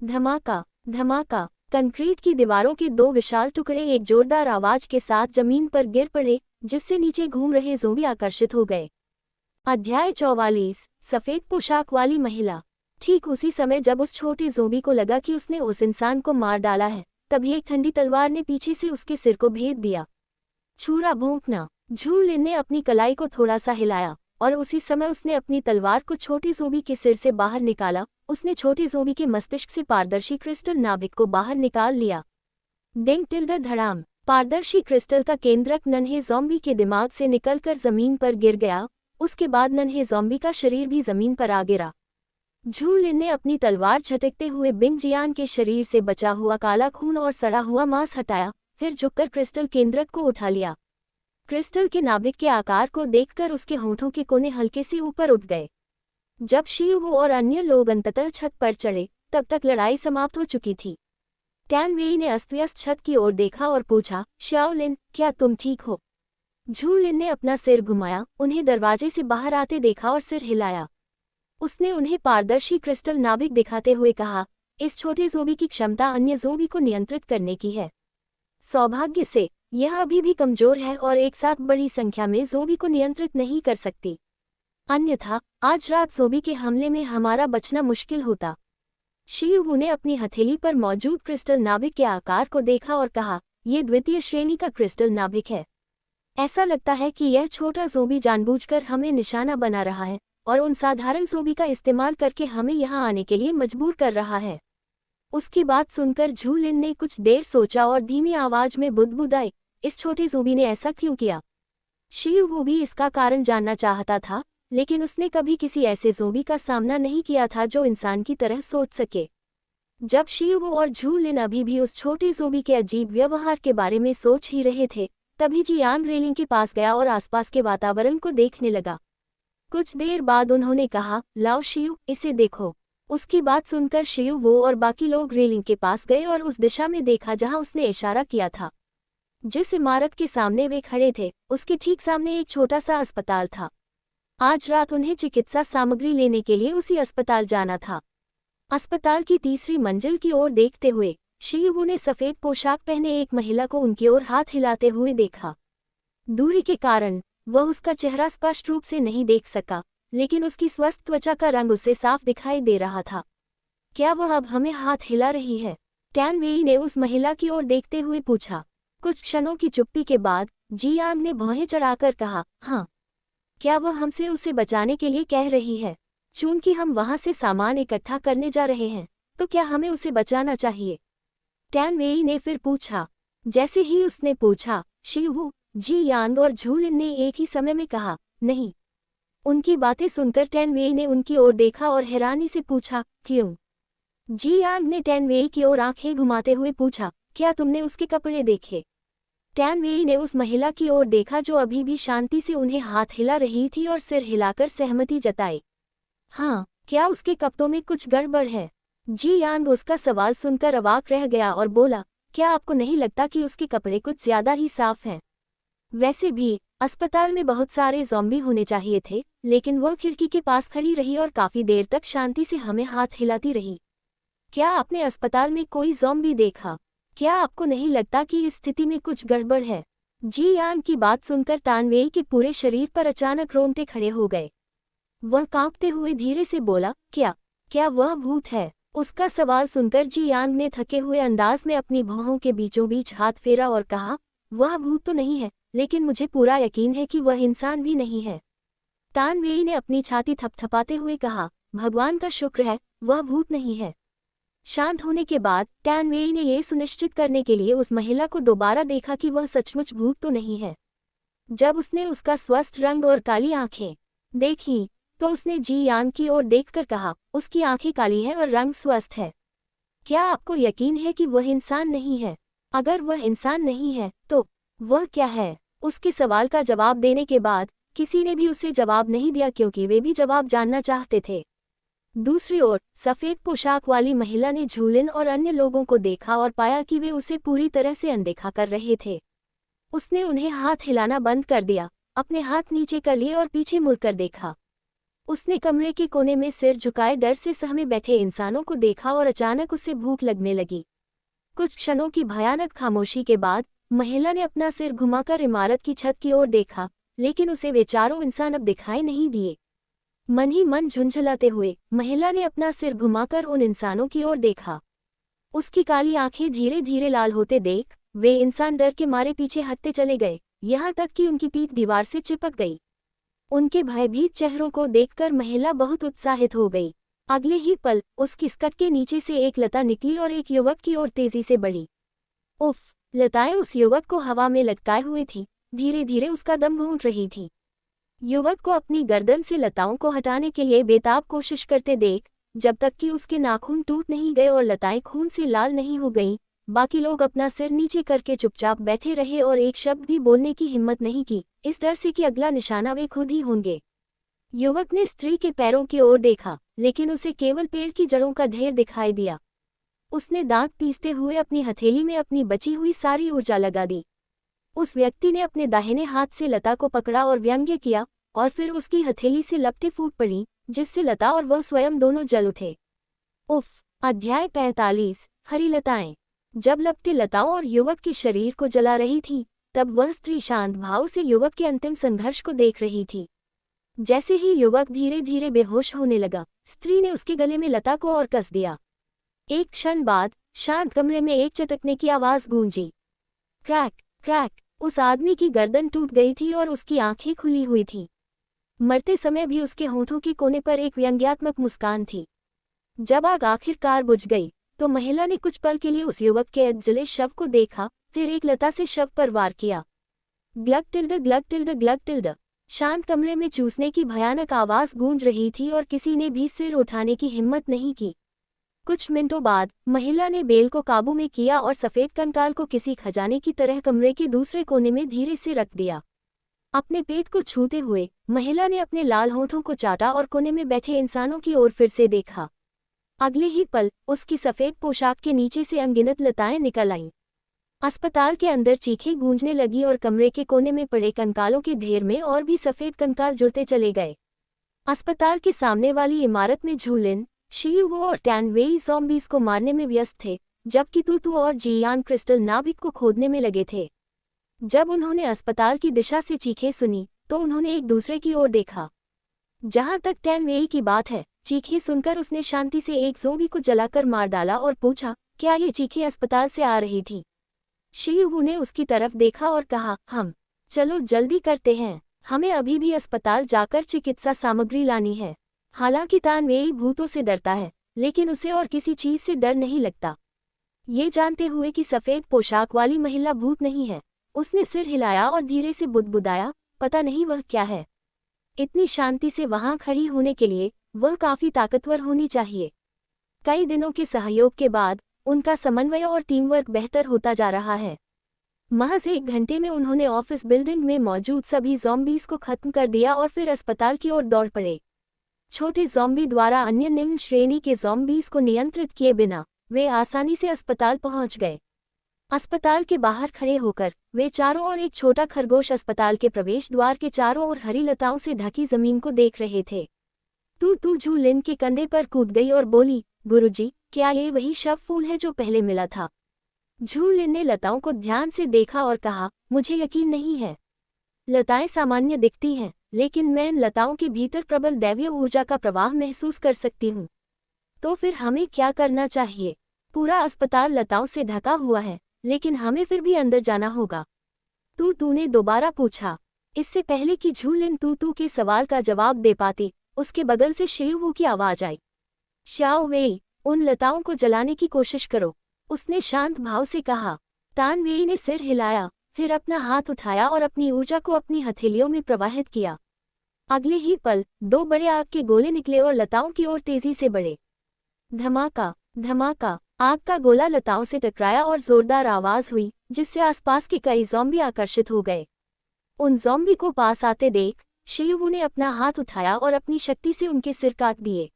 धमाका धमाका, कंक्रीट की दीवारों के 2 विशाल टुकड़े एक जोरदार आवाज के साथ जमीन पर गिर पड़े, जिससे नीचे घूम रहे ज़ॉम्बी आकर्षित हो गए। अध्याय 44, सफेद पोशाक वाली महिला। ठीक उसी समय जब उस छोटे ज़ॉम्बी को लगा कि उसने उस इंसान को मार डाला है, तभी एक ठंडी तलवार ने पीछे से उसके सिर को भेद दिया। छुरा भोंकना, झूलिन ने अपनी कलाई को थोड़ा सा हिलाया और उसी समय उसने अपनी तलवार को छोटे ज़ॉम्बी के सिर से बाहर निकाला। उसने छोटे ज़ॉम्बी के मस्तिष्क से पारदर्शी क्रिस्टल नाभिक को बाहर निकाल लिया। डिंग टिल्डर धड़ाम, पारदर्शी क्रिस्टल का केंद्रक नन्हे ज़ॉम्बी के दिमाग से निकलकर जमीन पर गिर गया उसके बाद नन्हे ज़ॉम्बी का शरीर भी जमीन पर आ गिरा। झू लिन ने अपनी तलवार झटकते हुए बिंग जियान के शरीर से बचा हुआ काला खून और सड़ा हुआ मांस हटाया, फिर झुककर क्रिस्टल केंद्रक को उठा लिया। क्रिस्टल के नाभिक के आकार को देखकर उसके होंठों के कोने हल्के से ऊपर उठ गए। जब शीवू और अन्य लोग अंततः छत पर चढ़े, तब तक लड़ाई समाप्त हो चुकी थी। टैन वेई ने अस्त-व्यस्त छत की ओर देखा और पूछा, शाओलिन, क्या तुम ठीक हो? झू लिन ने अपना सिर घुमाया, उन्हें दरवाजे से बाहर आते देखा और सिर हिलाया। उसने उन्हें पारदर्शी क्रिस्टल नाभिक दिखाते हुए कहा, इस छोटे ज़ोंबी की क्षमता अन्य ज़ोंबी को नियंत्रित करने की है। सौभाग्य से यह अभी भी कमजोर है और एक साथ बड़ी संख्या में ज़ोंबी को नियंत्रित नहीं कर सकती। अन्यथा आज रात ज़ोंबी के हमले में हमारा बचना मुश्किल होता। शीवू ने अपनी हथेली पर मौजूद क्रिस्टल नाभिक के आकार को देखा और कहा, यह द्वितीय श्रेणी का क्रिस्टल नाभिक है। ऐसा लगता है कि यह छोटा ज़ोंबी जानबूझकर हमें निशाना बना रहा है और उन साधारण ज़ोंबी का इस्तेमाल करके हमें यहाँ आने के लिए मजबूर कर रहा है। उसकी बात सुनकर झू लिन ने कुछ देर सोचा और धीमी आवाज में बुदबुदाई, इस छोटे ज़ोंबी ने ऐसा क्यों किया? शीवू भी इसका कारण जानना चाहता था, लेकिन उसने कभी किसी ऐसे ज़ोंबी का सामना नहीं किया था जो इंसान की तरह सोच सके। जब शीवू और झू लिन अभी भी उस छोटे ज़ोंबी के अजीब व्यवहार के बारे में सोच ही रहे थे, तभी जियांग रेलिंग के पास गया और आसपास के वातावरण को देखने लगा। कुछ देर बाद उन्होंने कहा, लाओ शिव, इसे देखो। उसकी बात सुनकर शिवू और बाकी लोग रेलिंग के पास गए और उस दिशा में देखा जहां उसने इशारा किया था। जिस इमारत के सामने वे खड़े थे, उसके ठीक सामने एक छोटा सा अस्पताल था। आज रात उन्हें चिकित्सा सामग्री लेने के लिए उसी अस्पताल जाना था। अस्पताल की तीसरी मंजिल की ओर देखते हुए शिवू ने सफेद पोशाक पहने एक महिला को उनकी ओर हाथ हिलाते हुए देखा। दूरी के कारण वह उसका चेहरा स्पष्ट रूप से नहीं देख सका, लेकिन उसकी स्वस्थ त्वचा का रंग उसे साफ दिखाई दे रहा था। क्या वह अब हमें हाथ हिला रही है? टैन वेई ने उस महिला की ओर देखते हुए पूछा। कुछ क्षणों की चुप्पी के बाद जियांग ने भौहें चढ़ाकर कहा, हाँ। क्या वह हमसे उसे बचाने के लिए कह रही है? चूंकि हम वहां से सामान इकट्ठा करने जा रहे हैं, तो क्या हमें उसे बचाना चाहिए? टैन वेई ने फिर पूछा। जैसे ही उसने पूछा, शिवू, जियांग और झू लिन ने एक ही समय में कहा, नहीं। उनकी बातें सुनकर टैन वेई ने उनकी ओर देखा और हैरानी से पूछा, क्यों? जियांग ने टैन वेई की ओर आंखें घुमाते हुए पूछा, क्या तुमने उसके कपड़े देखे? टैन वेई ने उस महिला की ओर देखा जो अभी भी शांति से उन्हें हाथ हिला रही थी और सिर हिलाकर सहमति जताई। हाँ, क्या उसके कपड़ों में कुछ गड़बड़ है? जियांग उसका सवाल सुनकर अवाक रह गया और बोला, क्या आपको नहीं लगता कि उसके कपड़े कुछ ज्यादा ही साफ हैं? वैसे भी अस्पताल में बहुत सारे ज़ॉम्बी होने चाहिए थे, लेकिन वह खिड़की के पास खड़ी रही और काफी देर तक शांति से हमें हाथ हिलाती रही। क्या आपने अस्पताल में कोई ज़ॉम्बी देखा? क्या आपको नहीं लगता कि इस स्थिति में कुछ गड़बड़ है? जियांग की बात सुनकर टैन वेई के पूरे शरीर पर अचानक रोंगटे खड़े हो गए। वह कांपते हुए धीरे से बोला, क्या वह भूत है? उसका सवाल सुनकर जियांग ने थके हुए अंदाज में अपनी भौहों के बीचों बीच हाथ फेरा और कहा, वह भूत तो नहीं है, लेकिन मुझे पूरा यकीन है कि वह इंसान भी नहीं है। टैन वेई ने अपनी छाती थपथपाते हुए कहा, भगवान का शुक्र है, वह भूत नहीं है। शांत होने के बाद टैन वेई ने यह सुनिश्चित करने के लिए उस महिला को दोबारा देखा कि वह सचमुच भूत तो नहीं है। जब उसने उसका स्वस्थ रंग और काली आंखें देखी, तो उसने जियांग की ओर देखकर कहा, उसकी आंखें काली हैं और रंग स्वस्थ है। क्या आपको यकीन है कि वह इंसान नहीं है? अगर वह इंसान नहीं है, तो वह क्या है? उसके सवाल का जवाब देने के बाद किसी ने भी उसे जवाब नहीं दिया क्योंकि वे भी जवाब जानना चाहते थे। दूसरी ओर सफेद पोशाक वाली महिला ने झू लिन और अन्य लोगों को देखा और पाया कि वे उसे पूरी तरह से अनदेखा कर रहे थे। उसने उन्हें हाथ हिलाना बंद कर दिया, अपने हाथ नीचे कर लिए और पीछे मुड़कर देखा। उसने कमरे के कोने में सिर झुकाए डर से सहमे बैठे इंसानों को देखा और अचानक उसे भूख लगने लगी। कुछ क्षणों की भयानक खामोशी के बाद महिला ने अपना सिर घुमाकर इमारत की छत की ओर देखा, लेकिन उसे वे चारों इंसान अब दिखाई नहीं दिए। मन ही मन झुंझलाते हुए महिला ने अपना सिर घुमाकर उन इंसानों की ओर देखा। उसकी काली आंखें धीरे धीरे लाल होते देख वे इंसान डर के मारे पीछे हटते चले गए, यहाँ तक कि उनकी पीठ दीवार से चिपक गई। उनके भयभीत चेहरों को देखकर महिला बहुत उत्साहित हो गई। अगले ही पल उसकी स्कर्ट के नीचे से एक लता निकली और एक युवक की ओर तेजी से बढ़ी। उफ! लताएं उस युवक को हवा में लटकाए हुए थी, धीरे धीरे उसका दम घूंट रही थी। युवक को अपनी गर्दन से लताओं को हटाने के लिए बेताब कोशिश करते देख, जब तक कि उसके नाखून टूट नहीं गए और लताएं खून से लाल नहीं हो गईं, बाकी लोग अपना सिर नीचे करके चुपचाप बैठे रहे और एक शब्द भी बोलने की हिम्मत नहीं की, इस डर से कि अगला निशाना वे खुद ही होंगे। युवक ने स्त्री के पैरों की ओर देखा, लेकिन उसे केवल पेड़ की जड़ों का ढेर दिखाई दिया। उसने दांत पीसते हुए अपनी हथेली में अपनी बची हुई सारी ऊर्जा लगा दी। उस व्यक्ति ने अपने दाहिने हाथ से लता को पकड़ा और व्यंग्य किया, और फिर उसकी हथेली से लपटें फूट पड़ी, जिससे लता और वह स्वयं दोनों जल उठे। उफ। अध्याय 45। हरी लताएं। जब लपटें लताओं और युवक के शरीर को जला रही थी, तब वह स्त्री शांत भाव से युवक के अंतिम संघर्ष को देख रही थी। जैसे ही युवक धीरे धीरे बेहोश होने लगा, स्त्री ने उसके गले में लता को और कस दिया। एक क्षण बाद शांत कमरे में एक चटकने की आवाज गूंजी। Crack crack. उस आदमी की गर्दन टूट गई थी और उसकी आंखें खुली हुई थीं। मरते समय भी उसके होठों के कोने पर एक व्यंग्यात्मक मुस्कान थी। जब आग आखिरकार बुझ गई, तो महिला ने कुछ पल के लिए उस युवक के जले शव को देखा, फिर एक लता से शव पर वार किया। ग्लग टिल्ड ग्लग टिल्ड ग्लग टिल्ड। शांत कमरे में चूसने की भयानक आवाज गूंज रही थी और किसी ने भी सिर उठाने की हिम्मत नहीं की। कुछ मिनटों बाद महिला ने बेल को काबू में किया और सफेद कंकाल को किसी खजाने की तरह कमरे के दूसरे कोने में धीरे से रख दिया। अपने पेट को छूते हुए महिला ने अपने लाल होठों को चाटा और कोने में बैठे इंसानों की ओर फिर से देखा। अगले ही पल उसकी सफेद पोशाक के नीचे से अनगिनत लताएं निकल आईं। अस्पताल के अंदर चीखें गूंजने लगी और कमरे के कोने में पड़े कंकालों के ढेर में और भी सफेद कंकाल जुड़ते चले गए। अस्पताल के सामने वाली इमारत में झूलिन, शियुवो और टैनवेई ज़ॉम्बीज़ को मारने में व्यस्त थे, जबकि तूतू और जियान क्रिस्टल नाभिक को खोदने में लगे थे। जब उन्होंने अस्पताल की दिशा से चीखें सुनी, तो उन्होंने एक दूसरे की ओर देखा। जहां तक टैनवेई की बात है, चीखें सुनकर उसने शांति से एक ज़ॉम्बी को जलाकर मार डाला और पूछा, क्या ये चीखें अस्पताल से आ रही थीं? शियुवो ने उसकी तरफ देखा और कहा, चलो जल्दी करते हैं, हमें अभी भी अस्पताल जाकर चिकित्सा सामग्री लानी है। हालांकि तानवेई भूतों से डरता है, लेकिन उसे और किसी चीज से डर नहीं लगता। ये जानते हुए कि सफेद पोशाक वाली महिला भूत नहीं है, उसने सिर हिलाया और धीरे से बुदबुदाया, पता नहीं वह क्या है। इतनी शांति से वहां खड़ी होने के लिए वह काफी ताकतवर होनी चाहिए। कई दिनों के सहयोग के बाद उनका समन्वय और टीम वर्क बेहतर होता जा रहा है। महज 1 घंटे में उन्होंने ऑफिस बिल्डिंग में मौजूद सभी ज़ॉम्बीज़ को खत्म कर दिया और फिर अस्पताल की ओर दौड़ पड़े। छोटे ज़ॉम्बी द्वारा अन्य निम्न श्रेणी के ज़ॉम्बीज़ को नियंत्रित किए बिना वे आसानी से अस्पताल पहुंच गए। अस्पताल के बाहर खड़े होकर वे चारों ओर एक छोटा खरगोश अस्पताल के प्रवेश द्वार के चारों ओर हरी लताओं से ढकी जमीन को देख रहे थे। तू झूलिन के कंधे पर कूद गई और बोली, गुरुजी, क्या ये वही शव फूल है जो पहले मिला था? झूलिन ने लताओं को ध्यान से देखा और कहा, मुझे यकीन नहीं है। लताएं सामान्य दिखती हैं, लेकिन मैं इन लताओं के भीतर प्रबल दैवीय ऊर्जा का प्रवाह महसूस कर सकती हूँ। तो फिर हमें क्या करना चाहिए? पूरा अस्पताल लताओं से ढका हुआ है, लेकिन हमें फिर भी अंदर जाना होगा। तूने दोबारा पूछा। इससे पहले कि झूलिन तू के सवाल का जवाब दे पाती, उसके बगल से शियुवो की आवाज आई। शाओवेई, उन लताओं को जलाने की कोशिश करो, उसने शांत भाव से कहा। तानवेई ने सिर हिलाया, फिर अपना हाथ उठाया और अपनी ऊर्जा को अपनी हथेलियों में प्रवाहित किया। अगले ही पल 2 बड़े आग के गोले निकले और लताओं की ओर तेजी से बढ़े। धमाका धमाका। आग का गोला लताओं से टकराया और जोरदार आवाज हुई, जिससे आसपास के कई ज़ॉम्बी आकर्षित हो गए। उन ज़ॉम्बी को पास आते देख शियुवो ने अपना हाथ उठाया और अपनी शक्ति से उनके सिर काट दिए।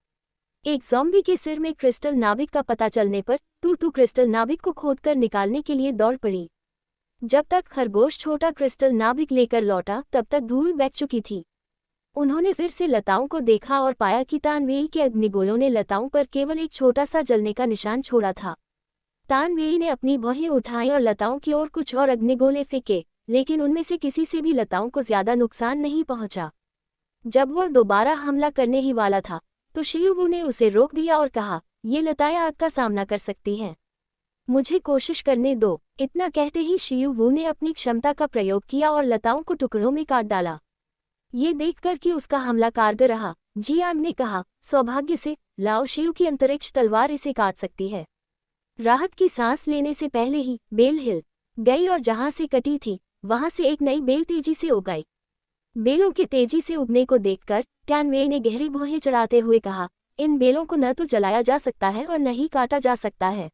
एक ज़ॉम्बी के सिर में क्रिस्टल नाभिक का पता चलने पर तू क्रिस्टल नाभिक को खोदकर निकालने के लिए दौड़ पड़ी। जब तक खरगोश छोटा क्रिस्टल नाभिक लेकर लौटा, तब तक धूल बैठ चुकी थी। उन्होंने फिर से लताओं को देखा और पाया कि तानवेई के अग्निगोलों ने लताओं पर केवल एक छोटा सा जलने का निशान छोड़ा था। तानवेई ने अपनी भौहें उठाई और लताओं की ओर कुछ और अग्निगोले फेंके, लेकिन उनमें से किसी से भी लताओं को ज्यादा नुकसान नहीं पहुंचा। जब वह दोबारा हमला करने ही वाला था, तो शियुवो ने उसे रोक दिया और कहा, ये लताएं आग का सामना कर सकती हैं, मुझे कोशिश करने दो। इतना कहते ही शियुवो ने अपनी क्षमता का प्रयोग किया और लताओं को टुकड़ों में काट डाला। ये देखकर कि उसका हमला कारगर रहा, जियांग ने कहा, सौभाग्य से लाओ शियू की अंतरिक्ष तलवार इसे काट सकती है। राहत की सांस लेने से पहले ही बेल हिल गई और जहां से कटी थी वहां से एक नई बेल तेजी से उग आई। बेलों के तेजी से उगने को देखकर टैनवे ने गहरी भौहें चढ़ाते हुए कहा, इन बेलों को न तो जलाया जा सकता है और न ही काटा जा सकता है।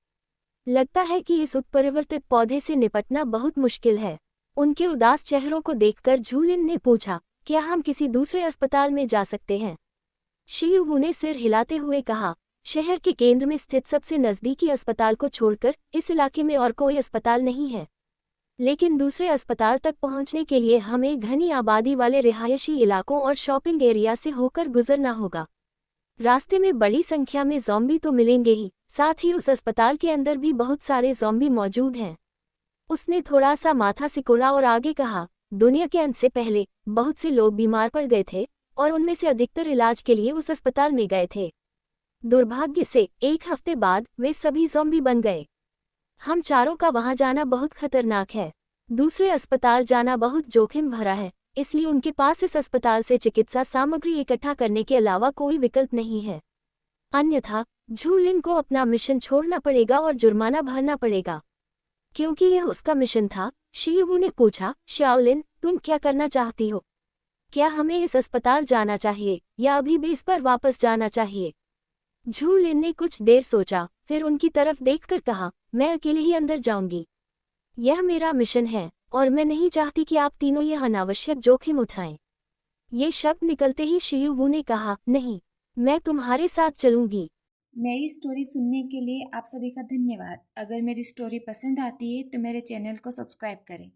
लगता है कि इस उत्परिवर्तित पौधे से निपटना बहुत मुश्किल है। उनके उदास चेहरों को देखकर झूलिन ने पूछा, क्या हम किसी दूसरे अस्पताल में जा सकते हैं? शीयू ने सिर हिलाते हुए कहा, शहर के केंद्र में स्थित सबसे नज़दीकी अस्पताल को छोड़कर इस इलाके में और कोई अस्पताल नहीं है। लेकिन दूसरे अस्पताल तक पहुंचने के लिए हमें घनी आबादी वाले रिहायशी इलाकों और शॉपिंग एरिया से होकर गुजरना होगा। रास्ते में बड़ी संख्या में ज़ॉम्बी तो मिलेंगे ही, साथ ही उस अस्पताल के अंदर भी बहुत सारे ज़ॉम्बी मौजूद हैं। उसने थोड़ा सा माथा सिकुड़ा और आगे कहा, दुनिया के अंत से पहले बहुत से लोग बीमार पड़ गए थे और उनमें से अधिकतर इलाज के लिए उस अस्पताल में गए थे। दुर्भाग्य से 1 हफ्ते बाद वे सभी ज़ॉम्बी बन गए। हम चारों का वहां जाना बहुत खतरनाक है। दूसरे अस्पताल जाना बहुत जोखिम भरा है, इसलिए उनके पास इस अस्पताल से चिकित्सा सामग्री इकट्ठा करने के अलावा कोई विकल्प नहीं है। अन्यथा झूलिन को अपना मिशन छोड़ना पड़ेगा और जुर्माना भरना पड़ेगा। क्योंकि यह उसका मिशन था, शीयू ने पूछा, शाओलिन, तुम क्या करना चाहती हो? क्या हमें इस अस्पताल जाना चाहिए या अभी भी इस पर वापस जाना चाहिए? झूलिन ने कुछ देर सोचा, फिर उनकी तरफ देखकर कहा, मैं अकेले ही अंदर जाऊंगी। यह मेरा मिशन है और मैं नहीं चाहती कि आप तीनों यह अनावश्यक जोखिम उठाएं। ये शब्द निकलते ही शीयू ने कहा, नहीं, मैं तुम्हारे साथ चलूंगी। मेरी स्टोरी सुनने के लिए आप सभी का धन्यवाद। अगर मेरी स्टोरी पसंद आती है तो मेरे चैनल को सब्सक्राइब करें।